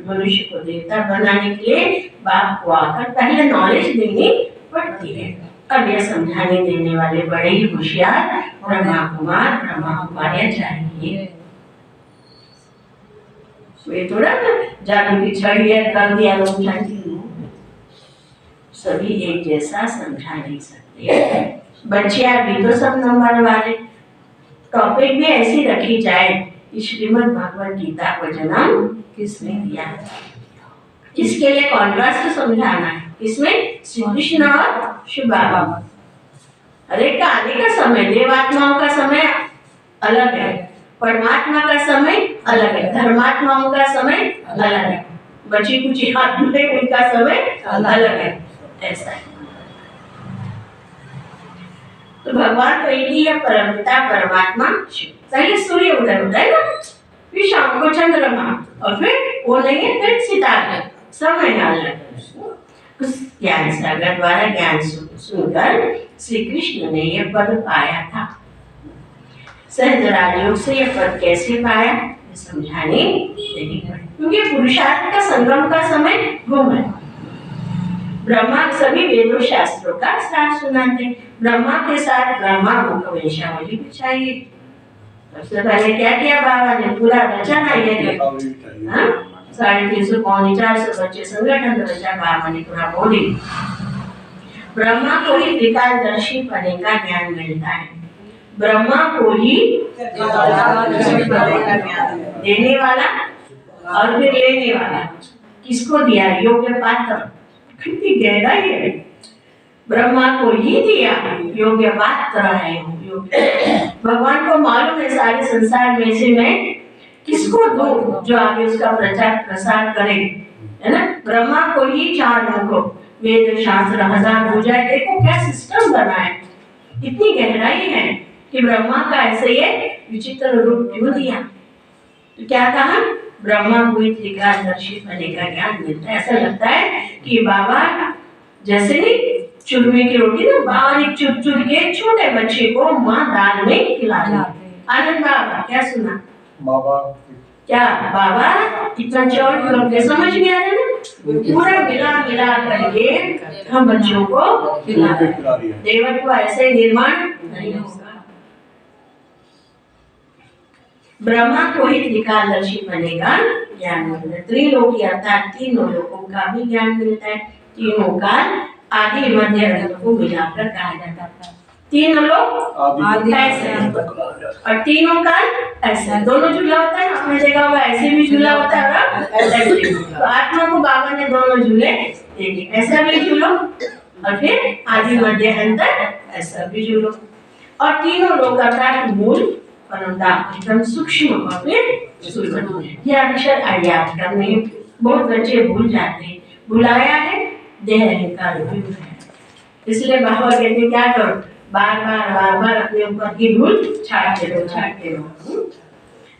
मनुष्य को देवता बनाने के लिए बाप को आकर पहले नॉलेज देनी पड़ती है। अब यह समझाने देने वाले बड़े ही होशियार ब्रह्मा कुमार ब्रह्मा कुमारियां चाहिए। ये थोड़ा ना जादू की छड़ी है कर दिया लोग जानती, सभी एक जैसा समझा नहीं सकते। बच्चियां भी तो सब नंबर वाले, टॉपिक भी ऐसी रखी जाए कि श्रीमद् भगवद गीता को जन्म किसने दिया, इसके लिए कॉन्ट्रास्ट समझाना है। इसमें श्री कृष्ण और शिव बाबा, अरे का आने का समय, देवात्माओं का समय अलग है, परमात्मा का समय अलग है, धर्मात्माओं का समय अलग है, बची कुछ हाथ में उनका समय अलग है, ऐसा है। तो भगवान तो एक ही है, परमपिता परमात्मा शिव। पहले सूर्य उदय होता है ना, फिर शाम को चंद्रमा, और फिर वो नहीं है, फिर सितारा, समय डालना। उस ज्ञान सागर द्वारा ज्ञान सुनकर श्री कृष्ण ने यह पद पाया था। सहज राजयोग से यह पद कैसे पाया, समझाने नहीं पड़े, क्योंकि पुरुषार्थ का संगम का समय घूम है। ब्रह्मा सभी वेदों शास्त्रों का सार सुनाते, ब्रह्मा के साथ ब्रह्मा मुख वंशावली भी चाहिए। सबसे पहले क्या किया बाबा ने, पूरा रचना ये 350 400 बच्चे संगठन रचा बाबा ने पूरा बोली। ब्रह्मा को ही त्रिकालदर्शी पने का ज्ञान मिलता है। ब्रह्मा को ही देने वाला और फिर लेने वाला किसको दिया? योग्य पात्र। कितनी गहराई है। ब्रह्मा को ही दिया, योग्य पात्र है। भगवान को मालूम है सारे संसार में से मैं किसको दूं जो आगे उसका प्रचार प्रसार करे, है ना। ब्रह्मा को ही 4 मुखों, वेद शास्त्र 1000 भुजाएं। देखो क्या सिस्टम बना है, इतनी गहराई है कि ब्रह्मा का ऐसे ये विचित्र रूप क्यों दिया। तो क्या कहा? ब्रह्मा को ही त्रिकालदर्शी पने का ज्ञान मिलता है। ऐसा लगता है कि बाबा जैसे नहीं चूरमे की रोटी ना बारीक चुर चुर के छोटे बच्चे को माँ दाल में खिला रही। आनंद बाबा क्या सुना? बाबा क्या बाबा इतना चौड़ करके समझ में आ रहा है ना, पूरा मिला मिला करके हम बच्चों को खिला रहे हैं। देवत्व ऐसे निर्माण नहीं होगा। ब्रह्मा को ही त्रिकालदर्शी बनेगा ज्ञान मिलता है। त्रिलोकी अर्थात तीनों लोकों का भी ज्ञान मिलता है। तीनों काल आदि मध्य अंत को मिलाकर कहा जाता है। तीन लोग ऐसे और तीनों काल ऐसा, दोनों झूला होता है। आपने देखा होगा ऐसे भी झूला होता है और ऐसे भी। तो आत्मा को बाबा ने दोनों झूले दे दिए, ऐसा भी झूलो और फिर आदि मध्य अंत ऐसा भी झूलो। और तीनों लोग अर्थात मूल परमता एकदम सूक्ष्म और फिर सूक्ष्म। ये अक्षर याद करने बहुत बच्चे भूल जाते हैं। भुलाया है देह अहंकार है, इसलिए बाबा कहते क्या करो, बार बार अपने ऊपर की धूल छाटते रहो।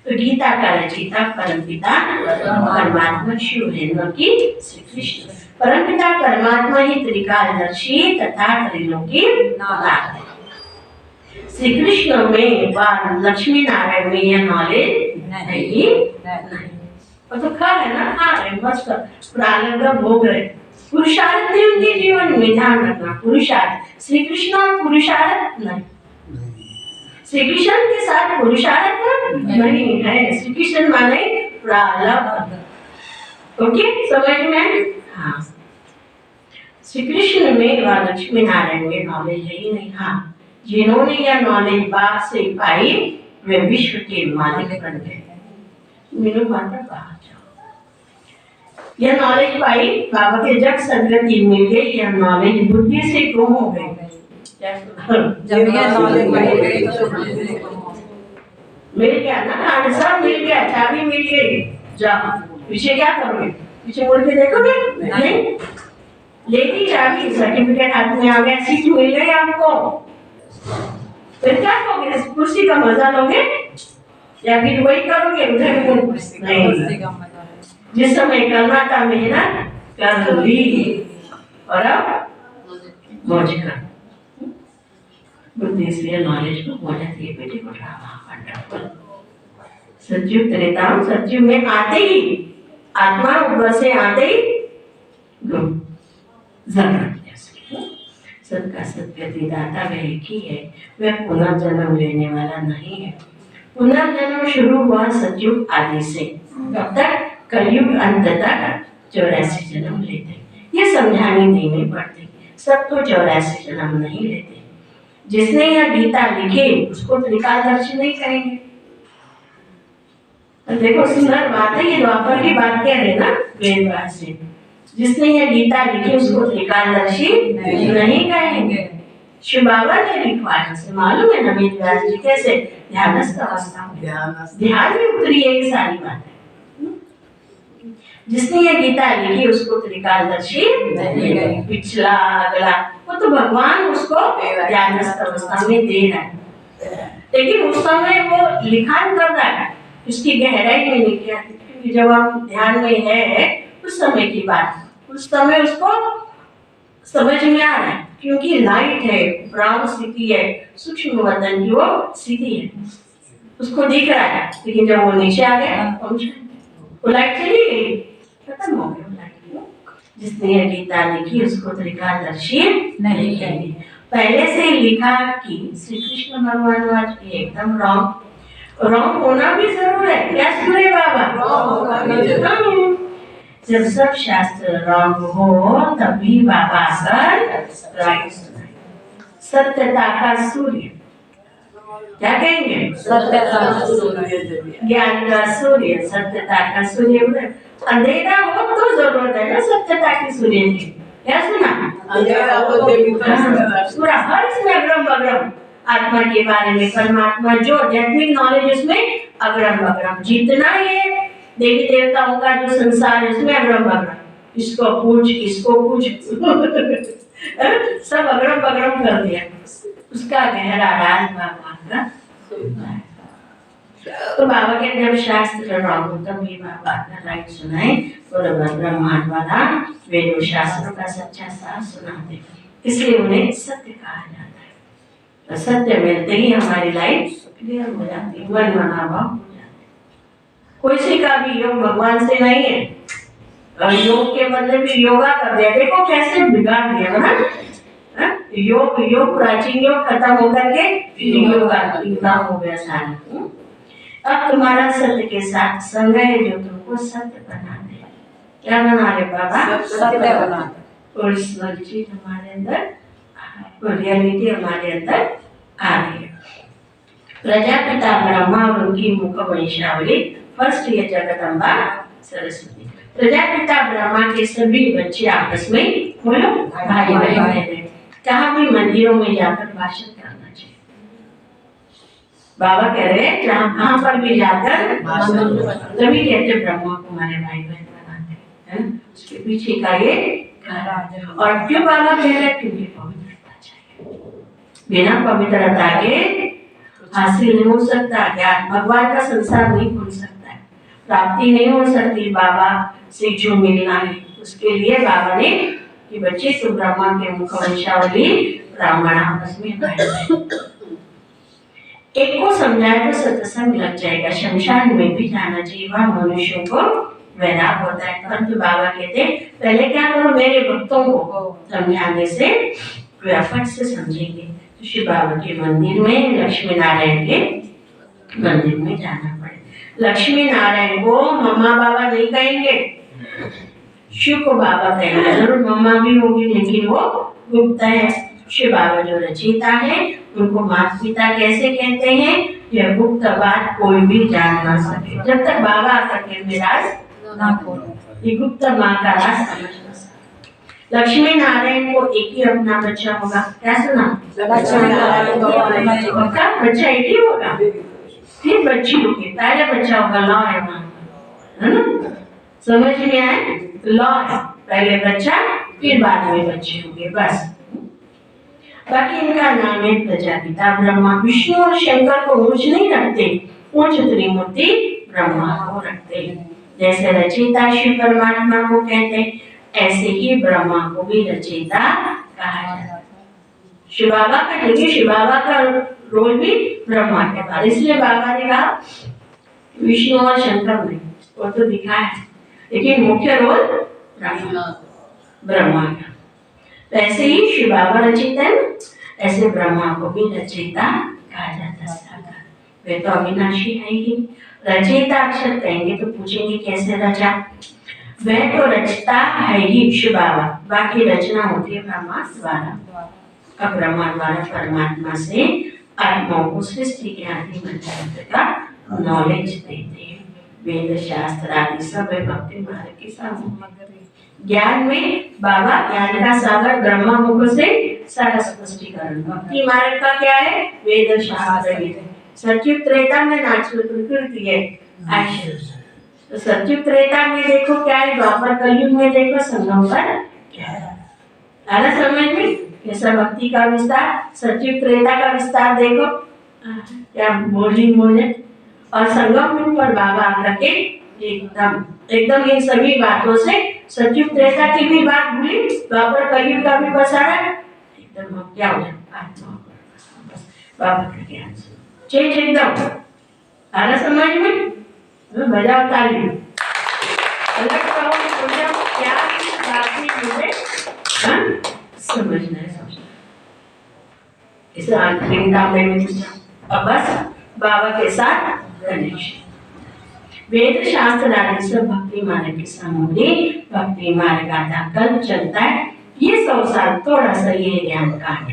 तो गीता का रचयिता परमपिता परमात्मा शिव है, न कि श्री कृष्ण। परमपिता परमात्मा ही त्रिकालदर्शी तथा त्रिलोकी नाथ है। श्री कृष्ण में व लक्ष्मी नारायण में यह नॉलेज नहीं। और तो खा है ना, खा रहे मस्त प्रारब्ध भोग रहे। पुरुषार्थ नहीं उनके जीवन में, ध्यान रखना। पुरुषार्थ श्री कृष्ण और पुरुषार्थ नहीं। श्री कृष्ण के साथ पुरुषार्थ नहीं है। श्री कृष्ण माने प्रारब्ध। ओके, समझ में? हाँ, श्री कृष्ण में व लक्ष्मी नारायण में नॉलेज है ही नहीं। हाँ, जिन्होंने यह नॉलेज बाप से पाई वे विश्व के मालिक बन गए। मीनू माता बाहर जाओ। यह नॉलेज पाई बाबा के जब सदगति मिल गई, यह नॉलेज बुद्धि से कम हो गई। जब यह नॉलेज मिल गया ना, सब मिल गया, चाबी मिल गई। जाओ, पीछे क्या करोगे? पीछे मुड़ के देखोगे? नहीं, लेती चाबी, सर्टिफिकेट हाथ में आ गया, सीट मिल गई आपको। फिर क्या करोगे? कुर्सी का मजा लोगे या फिर वही करोगे उधर? नहीं, जिस समय करना था मेहनत कर ली और अब मौज कर। बुद्धि से नॉलेज को हो जाती है बेटे को। वंडरफुल। सत्युग त्रेतायुग, सत्युग में आते ही आत्मा ऊपर से आते ही सबका सदगति दाता वह एक ही है, वह पुनर्जन्म लेने वाला नहीं है। पुनर्जन्म शुरू हुआ सतयुग आदि से, तब तक कलयुग अंत तक 84 जन्म लेते। ये समझाने देने पड़ते, सब तो 84 जन्म नहीं लेते। जिसने यह गीता लिखी उसको त्रिकालदर्शी नहीं कहेंगे। तो देखो सुंदर बात है, ये द्वापर की बात कह रहे ना वेद व्यास से। जिसने यह गीता लिखी उसको त्रिकालदर्शी नहीं कहेंगे। शिव बाबा ने लिखवाया से मालूम है ना वेद व्यास जी कैसे ध्यानस्थ अवस्था में ध्यान में उतरी है ये सारी बातें। जिसने ये गीता लिखी उसको त्रिकालदर्शी नहीं, पिछला अगला वो तो भगवान उसको ध्यानस्थ अवस्था में दे रहा है, लेकिन उस समय वो लिखान कर रहा है, उसकी गहराई में नहीं किया। क्योंकि जब हम ध्यान में है उस समय की बात, उस समय उसको समझ में आ रहा है, क्योंकि लाइट है, ब्राह्म स्थिति है, सूक्ष्म वतन की वो स्थिति है, उसको दिख रहा है। लेकिन जब वो नीचे आ गया वो लाइट चली गई, खत्म हो गया लाइट। जिसने ये गीता लिखी उसको त्रिकालदर्शी नहीं कहेंगे। पहले से लिखा कि श्री कृष्ण भगवान आज की एकदम रॉन्ग होना भी जरूर है। क्या सुने बाबा? जब सब शास्त्र रॉन्ग हो तभी बाबा आकर राइट सुनाए। सत्यता का सूर्य, क्या कहेंगे? सत्यता का सूर्य। ज्ञान का सूर्य, सत्यता का सूर्य। अंधेरा हो तो जरूरत है ना सत्यता की सूर्य की। क्या सुना? अंधेरा हो तो पूरा हर इसमें अग्रम बग्रम, आत्मा के बारे में, परमात्मा जो आध्यात्मिक नॉलेज उसमें अग्रम बग्रम। जितना ये देवी देवताओं का जो संसार है उसमें अग्रम बग्रम, इसको पूछ इसको पूछ सब अग्रम बग्रम कर दिया। उसका गहरा राज बाबा का। तो बाबा के जब शास्त्र रॉन्ग हो तभी बाबा का राइट सुनाए और ब्रह्मांड वाला वेदों शास्त्रों का सच्चा सार सुनाते, इसलिए उन्हें सत्य कहा जाता है। तो सत्य मिलते ही हमारी लाइफ क्लियर हो जाती है, मन मनावा हो जाता है। कोई सी का भी योग भगवान से नहीं है, और योग के बदले भी योगा कर दिया, देखो कैसे बिगाड़ दिया ना। योग प्राचीन योग खत्म होकर के योगा हो गया सारा। अब तुम्हारा सत्य के साथ संग है जो तुमको सत्य बना दे। क्या बना दे बाबा? सत्य बना। और चीज हमारे अंदर, रियलिटी हमारे अंदर आ रही है। प्रजापिता ब्रह्मा और उनकी मुख वंशावली। फर्स्ट ये जगदम्बा सरस्वती। प्रजापिता ब्रह्मा के सभी बच्चे आपस में बोलो भाई बहन, कहाँ भी मंदिरों में जाकर भाषण करना चाहिए। बाबा कह रहे हैं जहाँ पर भी जाकर तभी कहते ब्रह्मा को हमारे भाई बहन बनाते हैं। उसके पीछे का ये कारण। और क्यों बाबा कह रहे हैं? क्योंकि पवित्रता चाहिए। बिना पवित्रता के हासिल नहीं हो सकता ज्ञान, भगवान का संसार नहीं खुल सकता है, प्राप्ति नहीं हो सकती बाबा से जो मिलना है। उसके लिए बाबा ने कि बच्चे तो ब्रह्मा के मुख वंशावली ब्राह्मण आपस में एक को समझाए तो सत्संग लग जाएगा। शमशान में भी जाना चाहिए, वहां मनुष्यों को वैराग होता है। परंतु बाबा कहते पहले क्या करो, मेरे भक्तों को समझाने से व्यापक से समझेंगे। तो शिव बाबा के मंदिर में, लक्ष्मी नारायण के मंदिर में जाना पड़े। लक्ष्मी नारायण को मम्मा बाबा नहीं कहेंगे, शिव को बाबा कहेंगे। जरूर मम्मा भी होगी लेकिन वो गुप्त है। शिव बाबा जो रचयिता है उनको माता पिता कैसे कहते हैं, यह गुप्त बात कोई भी जान ना सके जब तक बाबा आकर के विराज ना खोले। ये गुप्त माँ का राज समझ ना सके। लक्ष्मी नारायण को एक ही अपना बच्चा होगा। क्या सुना? लक्ष्मी नारायण को बच्चा एक ही होगा, फिर बच्ची होगी। पहले बच्चा होगा, लॉ है माँ, है ना? समझ में आए? लॉ है, पहले बच्चा फिर बाद में बच्चे होंगे, बस। बाकी इनका नाम है प्रजापिता ब्रह्मा। विष्णु और शंकर को ऊंच नहीं रखते, ऊंच त्रिमूर्ति ब्रह्मा को रखते। जैसे रचयिता शिव परमात्मा को कहते हैं, ऐसे ही ब्रह्मा को भी रचयिता कहा जाता है। शिव बाबा का देखिए, शिव बाबा का रोल भी ब्रह्मा के बाद, इसलिए बाबा ने कहा विष्णु और शंकर नहीं, वो तो दिखाया है, लेकिन मुख्य रोल ब्रह्मा का। वैसे ही शिव बाबा रचयिता है, ऐसे ब्रह्मा को भी रचयिता कहा जाता है। वे तो अविनाशी है ही। रचयिता अक्षर कहेंगे तो पूछेंगे कैसे रचा? वह तो रचता है ही शिव बाबा, बाकी रचना होती है ब्रह्मा द्वारा। अब ब्रह्मा द्वारा परमात्मा से आत्माओं को सृष्टि के आदि मंत्र का नॉलेज देते हैं। वेद शास्त्र आदि सब भक्ति मार्ग के सामने। ज्ञान में बाबा ज्ञान का सागर ब्रह्मा मुख से सारा स्पष्टीकरण। भक्ति मार्ग का क्या है? वेद शास्त्र। सत्युग त्रेता में नाचो प्रकृति है आश्रय। तो सत्युग त्रेता में देखो क्या है, द्वापर कलयुग में देखो संगम पर क्या है। आना समझ में? कैसा भक्ति का विस्तार, सत्युग त्रेता का विस्तार देखो क्या बोले। और संगम पर बाबा आकर के एकदम इन सभी बातों से सत्युग त्रेता की भी बात भूली, द्वापर कलयुग का भी बसारा एकदम क्या हो जाए बाबा का ज्ञान चेंज एकदम। आना समझ में? बजाओ ताली। अलग क्या मुझे समझना है, समझना। इस अंतिम में अब बस बाबा के साथ कनेक्शन। वेद शास्त्र आदि सब भक्ति मार्ग के सामने भक्ति मार्ग का कल चलता है। ये 100 साल थोड़ा सा ये ज्ञान कांड,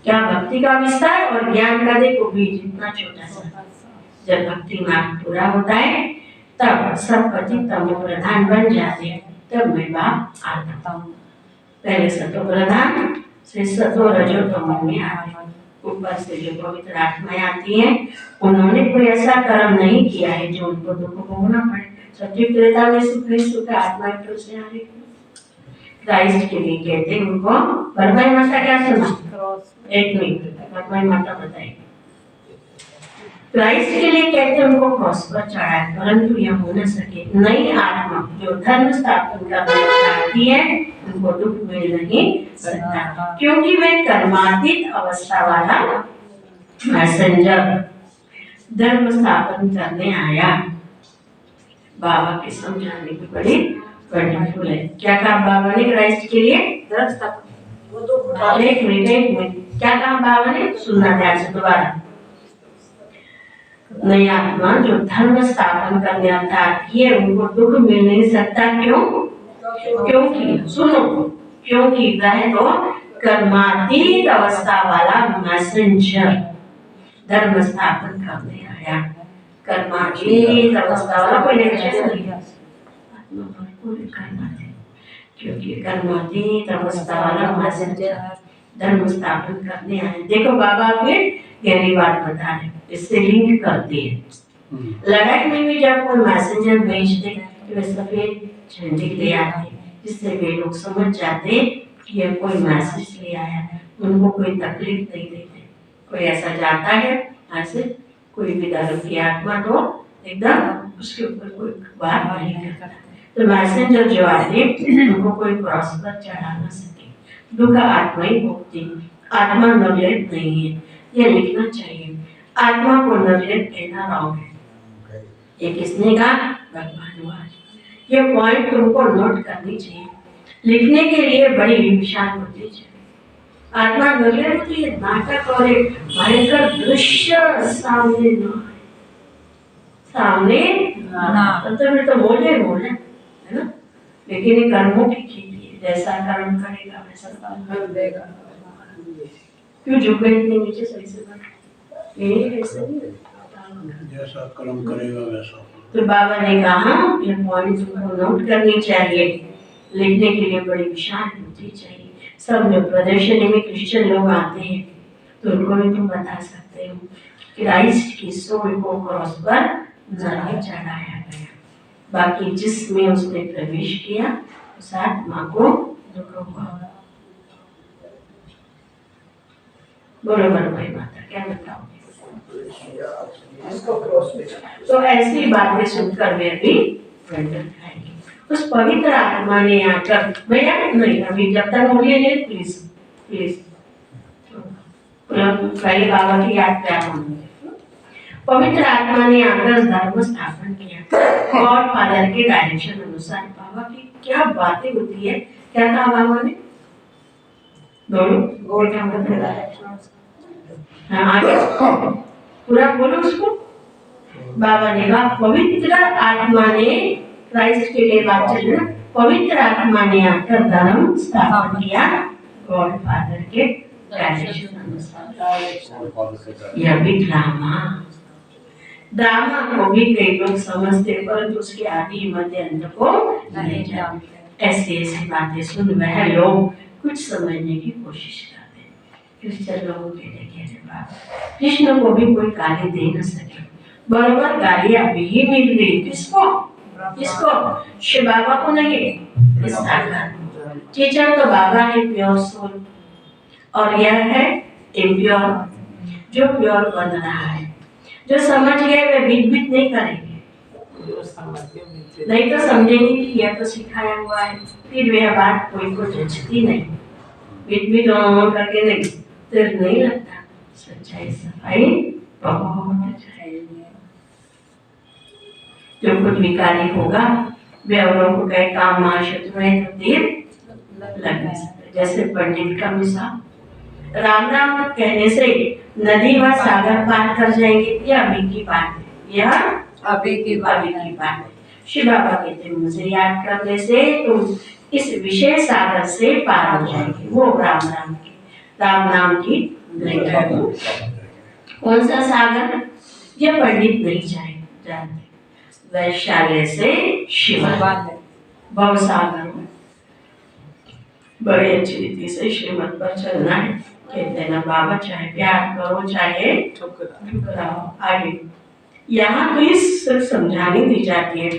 क्या भक्ति का विस्तार और ज्ञान का देखो बीज इतना छोटा सा। जब भक्ति मार्ग पूरा होता है तब सब पति तमो प्रधान बन जाते हैं, तब मैं बाप आता हूँ। पहले सतो प्रधान से सतो रजो तमो में आते, ऊपर से जो पवित्र आत्माएं आती हैं उन्होंने कोई ऐसा कर्म नहीं किया है जो उनको दुख भोगना पड़े। सत्य त्रेता में सुख आत्माएं तो से आ रही क्राइस्ट के लिए कहते हैं उनको। भरभाई माता क्या सुना? एक मिनट भरभाई माता बताएगी। क्राइस्ट के लिए कहते हैं उनको क्रॉस पर चढ़ाया, परंतु यह हो न सके। नई आत्मा जो धर्म स्थापन करना चाहती है उनको दुख मिल नहीं सकता, क्योंकि वे कर्मातीत अवस्था वाला मैसेंजर धर्म स्थापन करने आया। बाबा के समझाने की बड़ी वंडरफुल है। क्या कहा बाबा ने क्राइस्ट के लिए? धर्म स्थापन। एक मिनट क्या कहा बाबा ने? सुनना ध्यान से दोबारा। नई आत्मा जो धर्म स्थापन करने आती है उनको दुख मिल नहीं सकता। क्यों? क्योंकि सुनो, क्योंकि वह तो कर्मातीत अवस्था वाला मैसेंजर धर्म स्थापन करने आया। कर्मातीत अवस्था वाला कोई नहीं, आत्मा भरपूर कर्मातीत, क्योंकि कर्मातीत अवस्था वाला मैसेंजर धर्म स्थापन करने आए। देखो बाबा फिर गहरी बात बता रहे, इससे लिंक करती है। लड़ाई में भी जब कोई मैसेंजर भेजते तो वे सफेद झंडे ले आते, जिससे वे लोग समझ जाते कि यह कोई मैसेज ले आया है, उनको कोई तकलीफ नहीं देते। कोई ऐसा जाता है ऐसे कोई भी धर्म की आत्मा तो एकदम उसके ऊपर कोई बात नहीं करता। तो मैसेंजर जो आते उनको कोई क्रॉस पर चढ़ा ना सके। दुख आत्मा ही भोगती, आत्मा नवलेट नहीं है, ये लिखना चाहिए। आत्मा को नवलेट कहना रॉन्ग है। ये किसने कहा? भगवान। ये पॉइंट तुमको नोट करनी चाहिए, लिखने के लिए बड़ी विशाल होती चाहिए। आत्मा नवलेट होती है, नाटक और एक भयंकर दृश्य सामने न आए, सामने तो बोले है ना, लेकिन ये कर्मों की खेती है, जैसा कर्म करेगा वैसा फल देगा। क्यों झुके इतने नीचे? सही से जैसा कर्म करेगा वैसा। तो बाबा ने कहा ये पॉइंट तुमको नोट करनी चाहिए, लिखने के लिए बड़ी विशाल होती चाहिए। सब जो प्रदर्शनी में क्रिश्चियन लोग आते हैं तो उनको भी तुम बता सकते हो क्राइस्ट की सोल को क्रॉस पर नहीं चढ़ाया गया, बाकी जिसमें उसने प्रवेश किया उस आत्मा को दुख हुआ। बोलो भाई माता क्या बताओगे? तो ऐसी बातें सुनकर मैं भी खाएंगी। उस पवित्र आत्मा ने आकर, भैया नहीं अभी जब तक बोलिए नहीं, प्लीज प्लीज पहले बाबा की याद प्यार होंगे। पवित्र आत्मा ने आकर धर्म स्थापन किया गॉड फादर के डायरेक्शन अनुसार। बाबा की क्या बातें होती है, क्या कहा बाबा ने? दोनों गॉड का डायरेक्शन। हाँ आगे पूरा बोलो उसको। बाबा ने कहा पवित्र आत्मा ने, क्राइस्ट के लिए बात चल रही है, पवित्र आत्मा ने आकर धर्म स्थापन किया गॉड फादर के डायरेक्शन अनुसार। यह भी ड्रामा को भी कई लोग समझते परंतु उसके आदि मध्य अंत को नहीं जानते। ऐसी ऐसी बातें सुन वह लोग कुछ समझने की कोशिश करते हैं। क्रिश्चियन लोगों के लिए कृष्ण को भी कोई गाली दे न सके, बराबर गालियां भी मिल गई। किसको? किसको? शिव बाबा को नहीं, टीचर तो बाबा है प्योर सोल, और यह है इम्प्योर जो प्योर बन रहा है। जो समझ गए वे बीट बीट नहीं करेंगे, नहीं तो समझेंगे कि यह तो सिखाया हुआ है, फिर वह बात कोई को जचती नहीं। बीट बीट करके नहीं फिर नहीं लगता। सच्चाई सफाई बहुत चाहिए। जो कुछ विकारी होगा वे औरों को कहे काम मां शत्रु है तो तीर लग नहीं सकते। जैसे पंडित का मिसाल, राम राम कहने से नदी व सागर पार कर जाएंगे, यह अभी की बात है, यह अभी की बात अभी की बात है। शिव बाबा कहते हैं मुझे याद करने से तुम इस विशेष सागर से पार हो जाएंगे। वो राम नाम की लहर। कौन सा सागर? ये पंडित नहीं जानते। वैशाल्य से शिव भव सागर में बड़ी अच्छी रीति से श्रीमत पर चलना है। कहते हैं ना बाबा, चाहे प्यार करो चाहे ठुकराओ, आगे यहाँ तो ये सिर्फ समझानी दी जाती है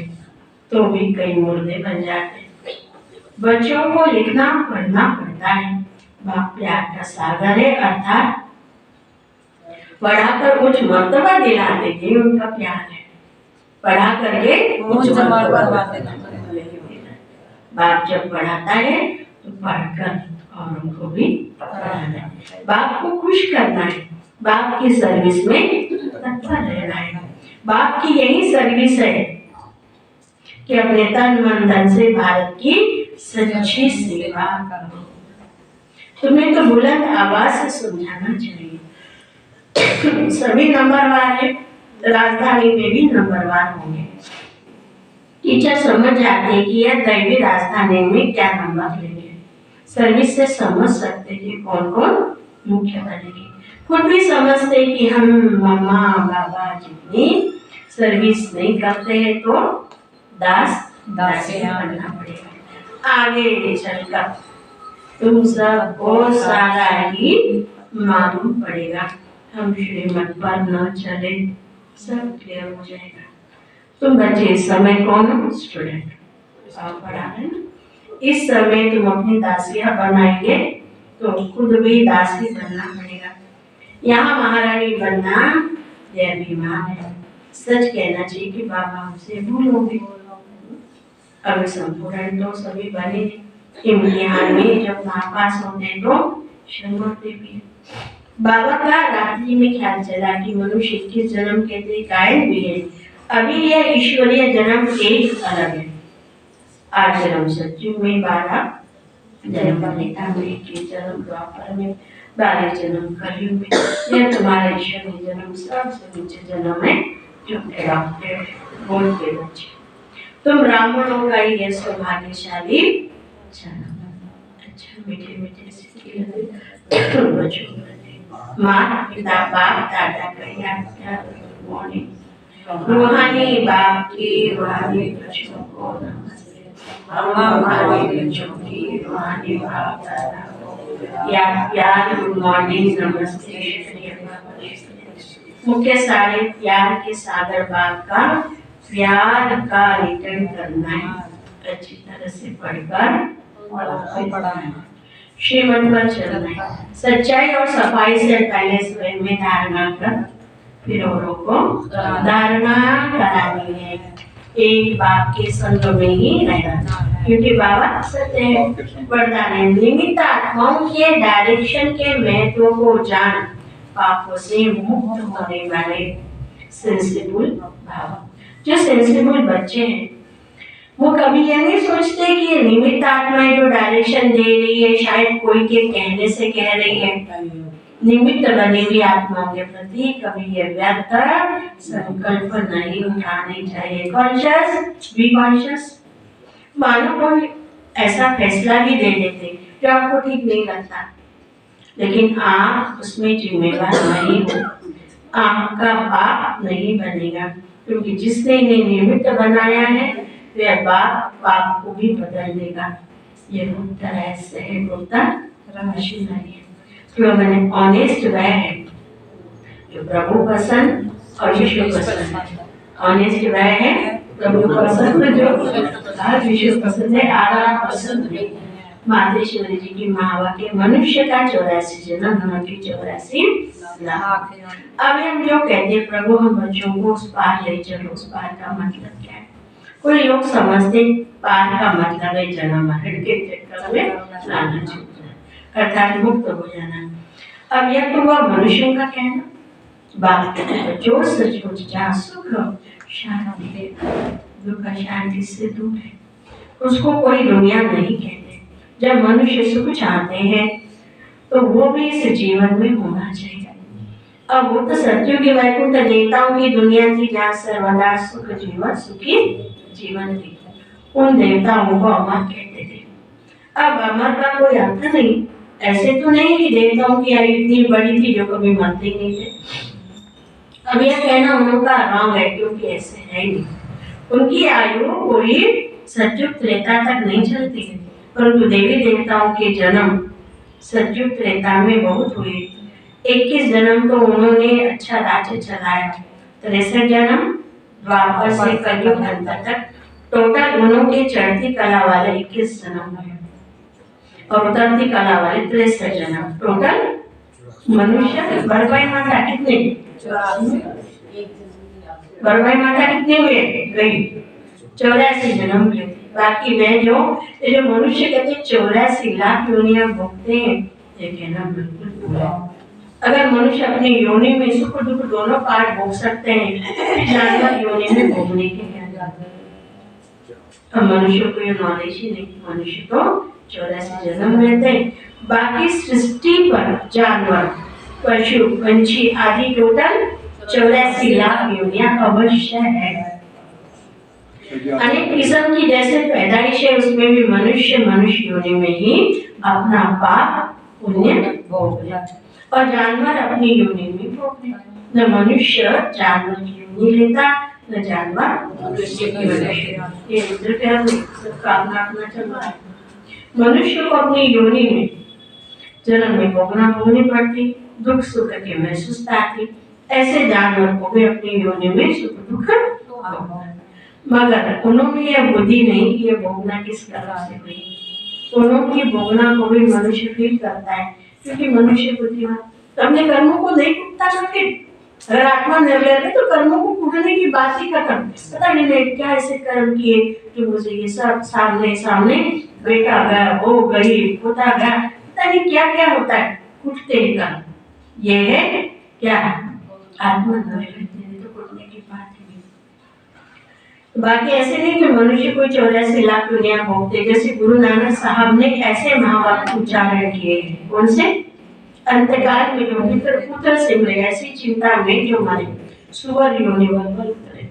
तो भी कई मुर्दे बन जाते हैं। बच्चों को लिखना पढ़ना पड़ता है। बाप प्यार का सागर है, अर्थात पढ़ाकर उच्च मर्तबा दिलाते थे उनका प्यार है। पढ़ा करके उच्च मर्तबा देना। बाप जब पढ़ाता है तो पढ़कर और उनको भी पढ़ाना है। बाप को खुश करना है, बाप की सर्विस में तत्पर रहना है। बाप की यही सर्विस है कि अपने तन मन धन से भारत की सच्ची सेवा करो। तुम्हें तो बुलंद आवाज से समझाना चाहिए। सभी नंबरवार है, राजधानी में भी नंबरवार होंगे। टीचर समझ जाते हैं कि यह दैवी राजधानी में क्या नंबर लेंगे। सर्विस से समझ सकते कि कौन कौन मुख्य बनेगी। खुद भी समझते कि हम मम्मा बाबा जितनी सर्विस नहीं करते हैं तो दासियां बनना पड़ेगा। आगे चलकर तुम सबको सारा ही मालूम पड़ेगा। हम श्रीमत पर न चले, सब क्लियर हो जाएगा। तुम बच्चे इस समय कौन हो? स्टूडेंट। पढ़ा है ना? इस समय तुम अपनी दासियां बनाएंगे तो खुद भी दासी बनना पड़ेगा। यहाँ महारानी बनना यह अभिमान है। सच कहना चाहिए कि बाबा हमसे भूल हो गई। अभी संपूर्ण तो सभी बने, इम्तिहान में जब नापास होते तो शर्माते भी। बाबा का रात्रि में ख्याल चला कि मनुष्य के जन्म के लिए कायम भी है। अभी यह ईश्वरीय जन्म एक अलग है। 8 जन्म सत्युग में, 12 जन्म त्रेता में, 21 जन्म द्वापर में, 12 जन्म कलयुग में। यह तुम्हारा ईश्वरीय जन्म सबसे नीचे जन्म है जो एडॉप्टेड बोलते बच्चे। तुम ब्राह्मणों का ये सौभाग्यशाली जन्म। अच्छा मीठे मीठे से बच्चों माता पिता बाप दादा का याद मॉर्निंग। रूहानी बाप की रूहानी बच्चों को नमस्ते। हमारे बच्चों की रूहानी बाप दादा को याद प्यार गुड मॉर्निंग नमस्ते। मुख्य सारे प्यार के सागर बाप का प्यार का रिटर्न करना है। अच्छी तरह से पढ़कर पढ़ाना, श्रीमत पर चलना है। सच्चाई और सफाई से पहले स्वयं में धारणा कर फिर औरों को धारणा करानी है। एक बाप के संग में ही रहना, क्योंकि बाबा सत्य है। वरदान है निमित्त आत्माओं के डायरेक्शन के महत्व को जान, पापों से मुक्त होने वाले सेंसिबल भाव। जो सेंसिबल बच्चे हैं वो कभी यह नहीं सोचते कि ये निमित्त आत्माएं जो डायरेक्शन दे रही है शायद कोई के कहने से कह रही है। निमित्त बनी हुई आत्माओं के प्रति कभी ये व्यर्थ संकल्प नहीं उठाने चाहिए। Conscious be conscious. मानो कोई ऐसा फैसला भी दे देते जो आपको ठीक नहीं लगता, लेकिन आप उसमें जिम्मेवार नहीं हो। आपका बाप नहीं बनेगा, क्योंकि जिसने इन्हें निमित्त बनाया है वह बाप को भी बदल देगा। ये गुप्त रहस्य है, गुप्त रहस्य नहीं है। तो मैंने ऑनेस्ट वह है जो प्रभु पसंद और विश्व पसंद। ऑनेस्ट वह है प्रभु पसंद जो विश्व पसंद है, आराम पसंद नहीं। मातेश्वरी जी की महावा के मनुष्य का 84 जन्म, धन की 84 लाख। अब हम जो कहते प्रभु हम बच्चों को उस पार ले चलो, उस पार का मतलब क्या है? कोई लोग समझते पार का मतलब है जन्म मरण के चक्कर में लाना छूटना, अर्थात मुक्त हो जाना। अब यह तो हुआ मनुष्यों का कहना। बात जो सचमुच जहाँ सुख शांति दुख शांति से दूर है उसको कोई दुनिया नहीं कहते। जब मनुष्य सुख चाहते हैं तो वो भी इस जीवन में होना चाहिए। अब वो तो सत्युगी वैकुंठ देवताओं की दुनिया थी जहाँ सर्वदा सुख जीवन सुखी जीवन थी। उन देवताओं को अमर कहते थे। अब अमर का कोई अर्थ नहीं, ऐसे तो नहीं कि देवताओं की आयु इतनी बड़ी थी जो कभी मरते ही नहीं थे। अब यह कहना उनका रॉन्ग है, क्योंकि ऐसे है नहीं। उनकी आयु कोई सतयुग त्रेता तक नहीं चलती है, परंतु देवी देवताओं के जन्म सतयुग त्रेता में बहुत हुए। 21 जन्म तो उन्होंने अच्छा राज्य चलाया, 63 जन्म द्वापर से कलयुग अंत तक, टोटल उन्होंने चढ़ती कला वाले 21 जन्म हुए और उतरती कला वाले 63 जन्म। टोटल मनुष्य बरबाई माता कितने, बरबाई माता कितने हुए, गई 84 जन्म हुए। बाकी वे जो ये जो मनुष्य कहते 84 लाख योनियां भोगते हैं, ये कहना बिल्कुल पूरा। अगर मनुष्य अपनी योनि में सुख दुख दोनों पार्ट भोग सकते हैं, जानवर योनि में भोगने के क्या जाते हैं। अब मनुष्य को ये नॉलेज ही नहीं, मनुष्य को 84 जन्म मिलते हैं। बाकी सृष्टि पर जानवर पशु पंछी आदि टोटल 84 लाख योनियां अवश्य है। अनेक किस्म की जैसे पैदाइश है, उसमें भी मनुष्य योनि में ही अपना पाप पुण्य भोग रहा है और जानवर अपनी योनि में भोग रहे। न मनुष्य जानवर की योनि लेता, न जानवर मनुष्य की योनि। ये इंद्र कामना अपना चल रहा है। मनुष्य को अपनी योनि में जन्म में भोगना भोगनी पड़ती, दुख सुख की महसूस आती। ऐसे जानवर को भी अपनी योनि में सुख दुख भोगना, मगर उन्होंने यह बुद्धि नहीं कि यह भोगना किस तरह से हुई। उन्होंने भोगना को भी मनुष्य फील करता है, क्योंकि मनुष्य बुद्धिमान। तो अपने कर्मों को नहीं कूटता करके, अगर आत्मा निर्णय है तो कर्मों को कूटने की बात ही खत्म। पता नहीं मैं क्या ऐसे कर्म किए कि मुझे ये सब सामने बेटा गया, वो गई, पोता गया, पता नहीं क्या क्या होता है, कूटते ही कर्म। ये है क्या, आत्मा निर्णय, तो कूटने की बात ही नहीं। बाकी ऐसे नहीं कि मनुष्य कोई 84 लाख दुनिया भोगते। जैसे गुरु नानक साहब ने ऐसे महावाक्य उच्चारण किए, कौन से, अंतकाल में जो मित्र पुत्र सिमरे, ऐसी चिंता में जो मरे, सुअर योनि बल करे।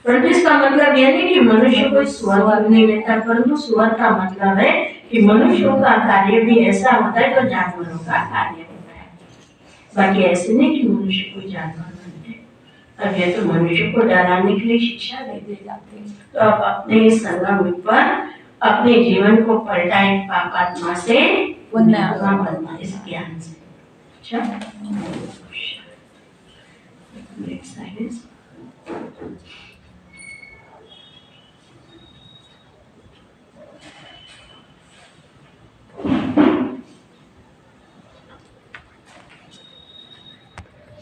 परंतु इसका मतलब यह नहीं कि मनुष्य कोई सुअर नहीं लेता, परंतु सुअर का मतलब है कि मनुष्यों का कार्य भी ऐसा होता है तो जानवरों का कार्य होता है। बाकी ऐसे नहीं कि मनुष्य कोई जानवर बनते। अब ये तो मनुष्य को डराने के लिए शिक्षा दे जाते हैं। तो आप अपने संगम पर अपने जीवन को पलटाएं, पापात्मा से पुण्यात्मा बनना, इस ज्ञान से। अच्छा,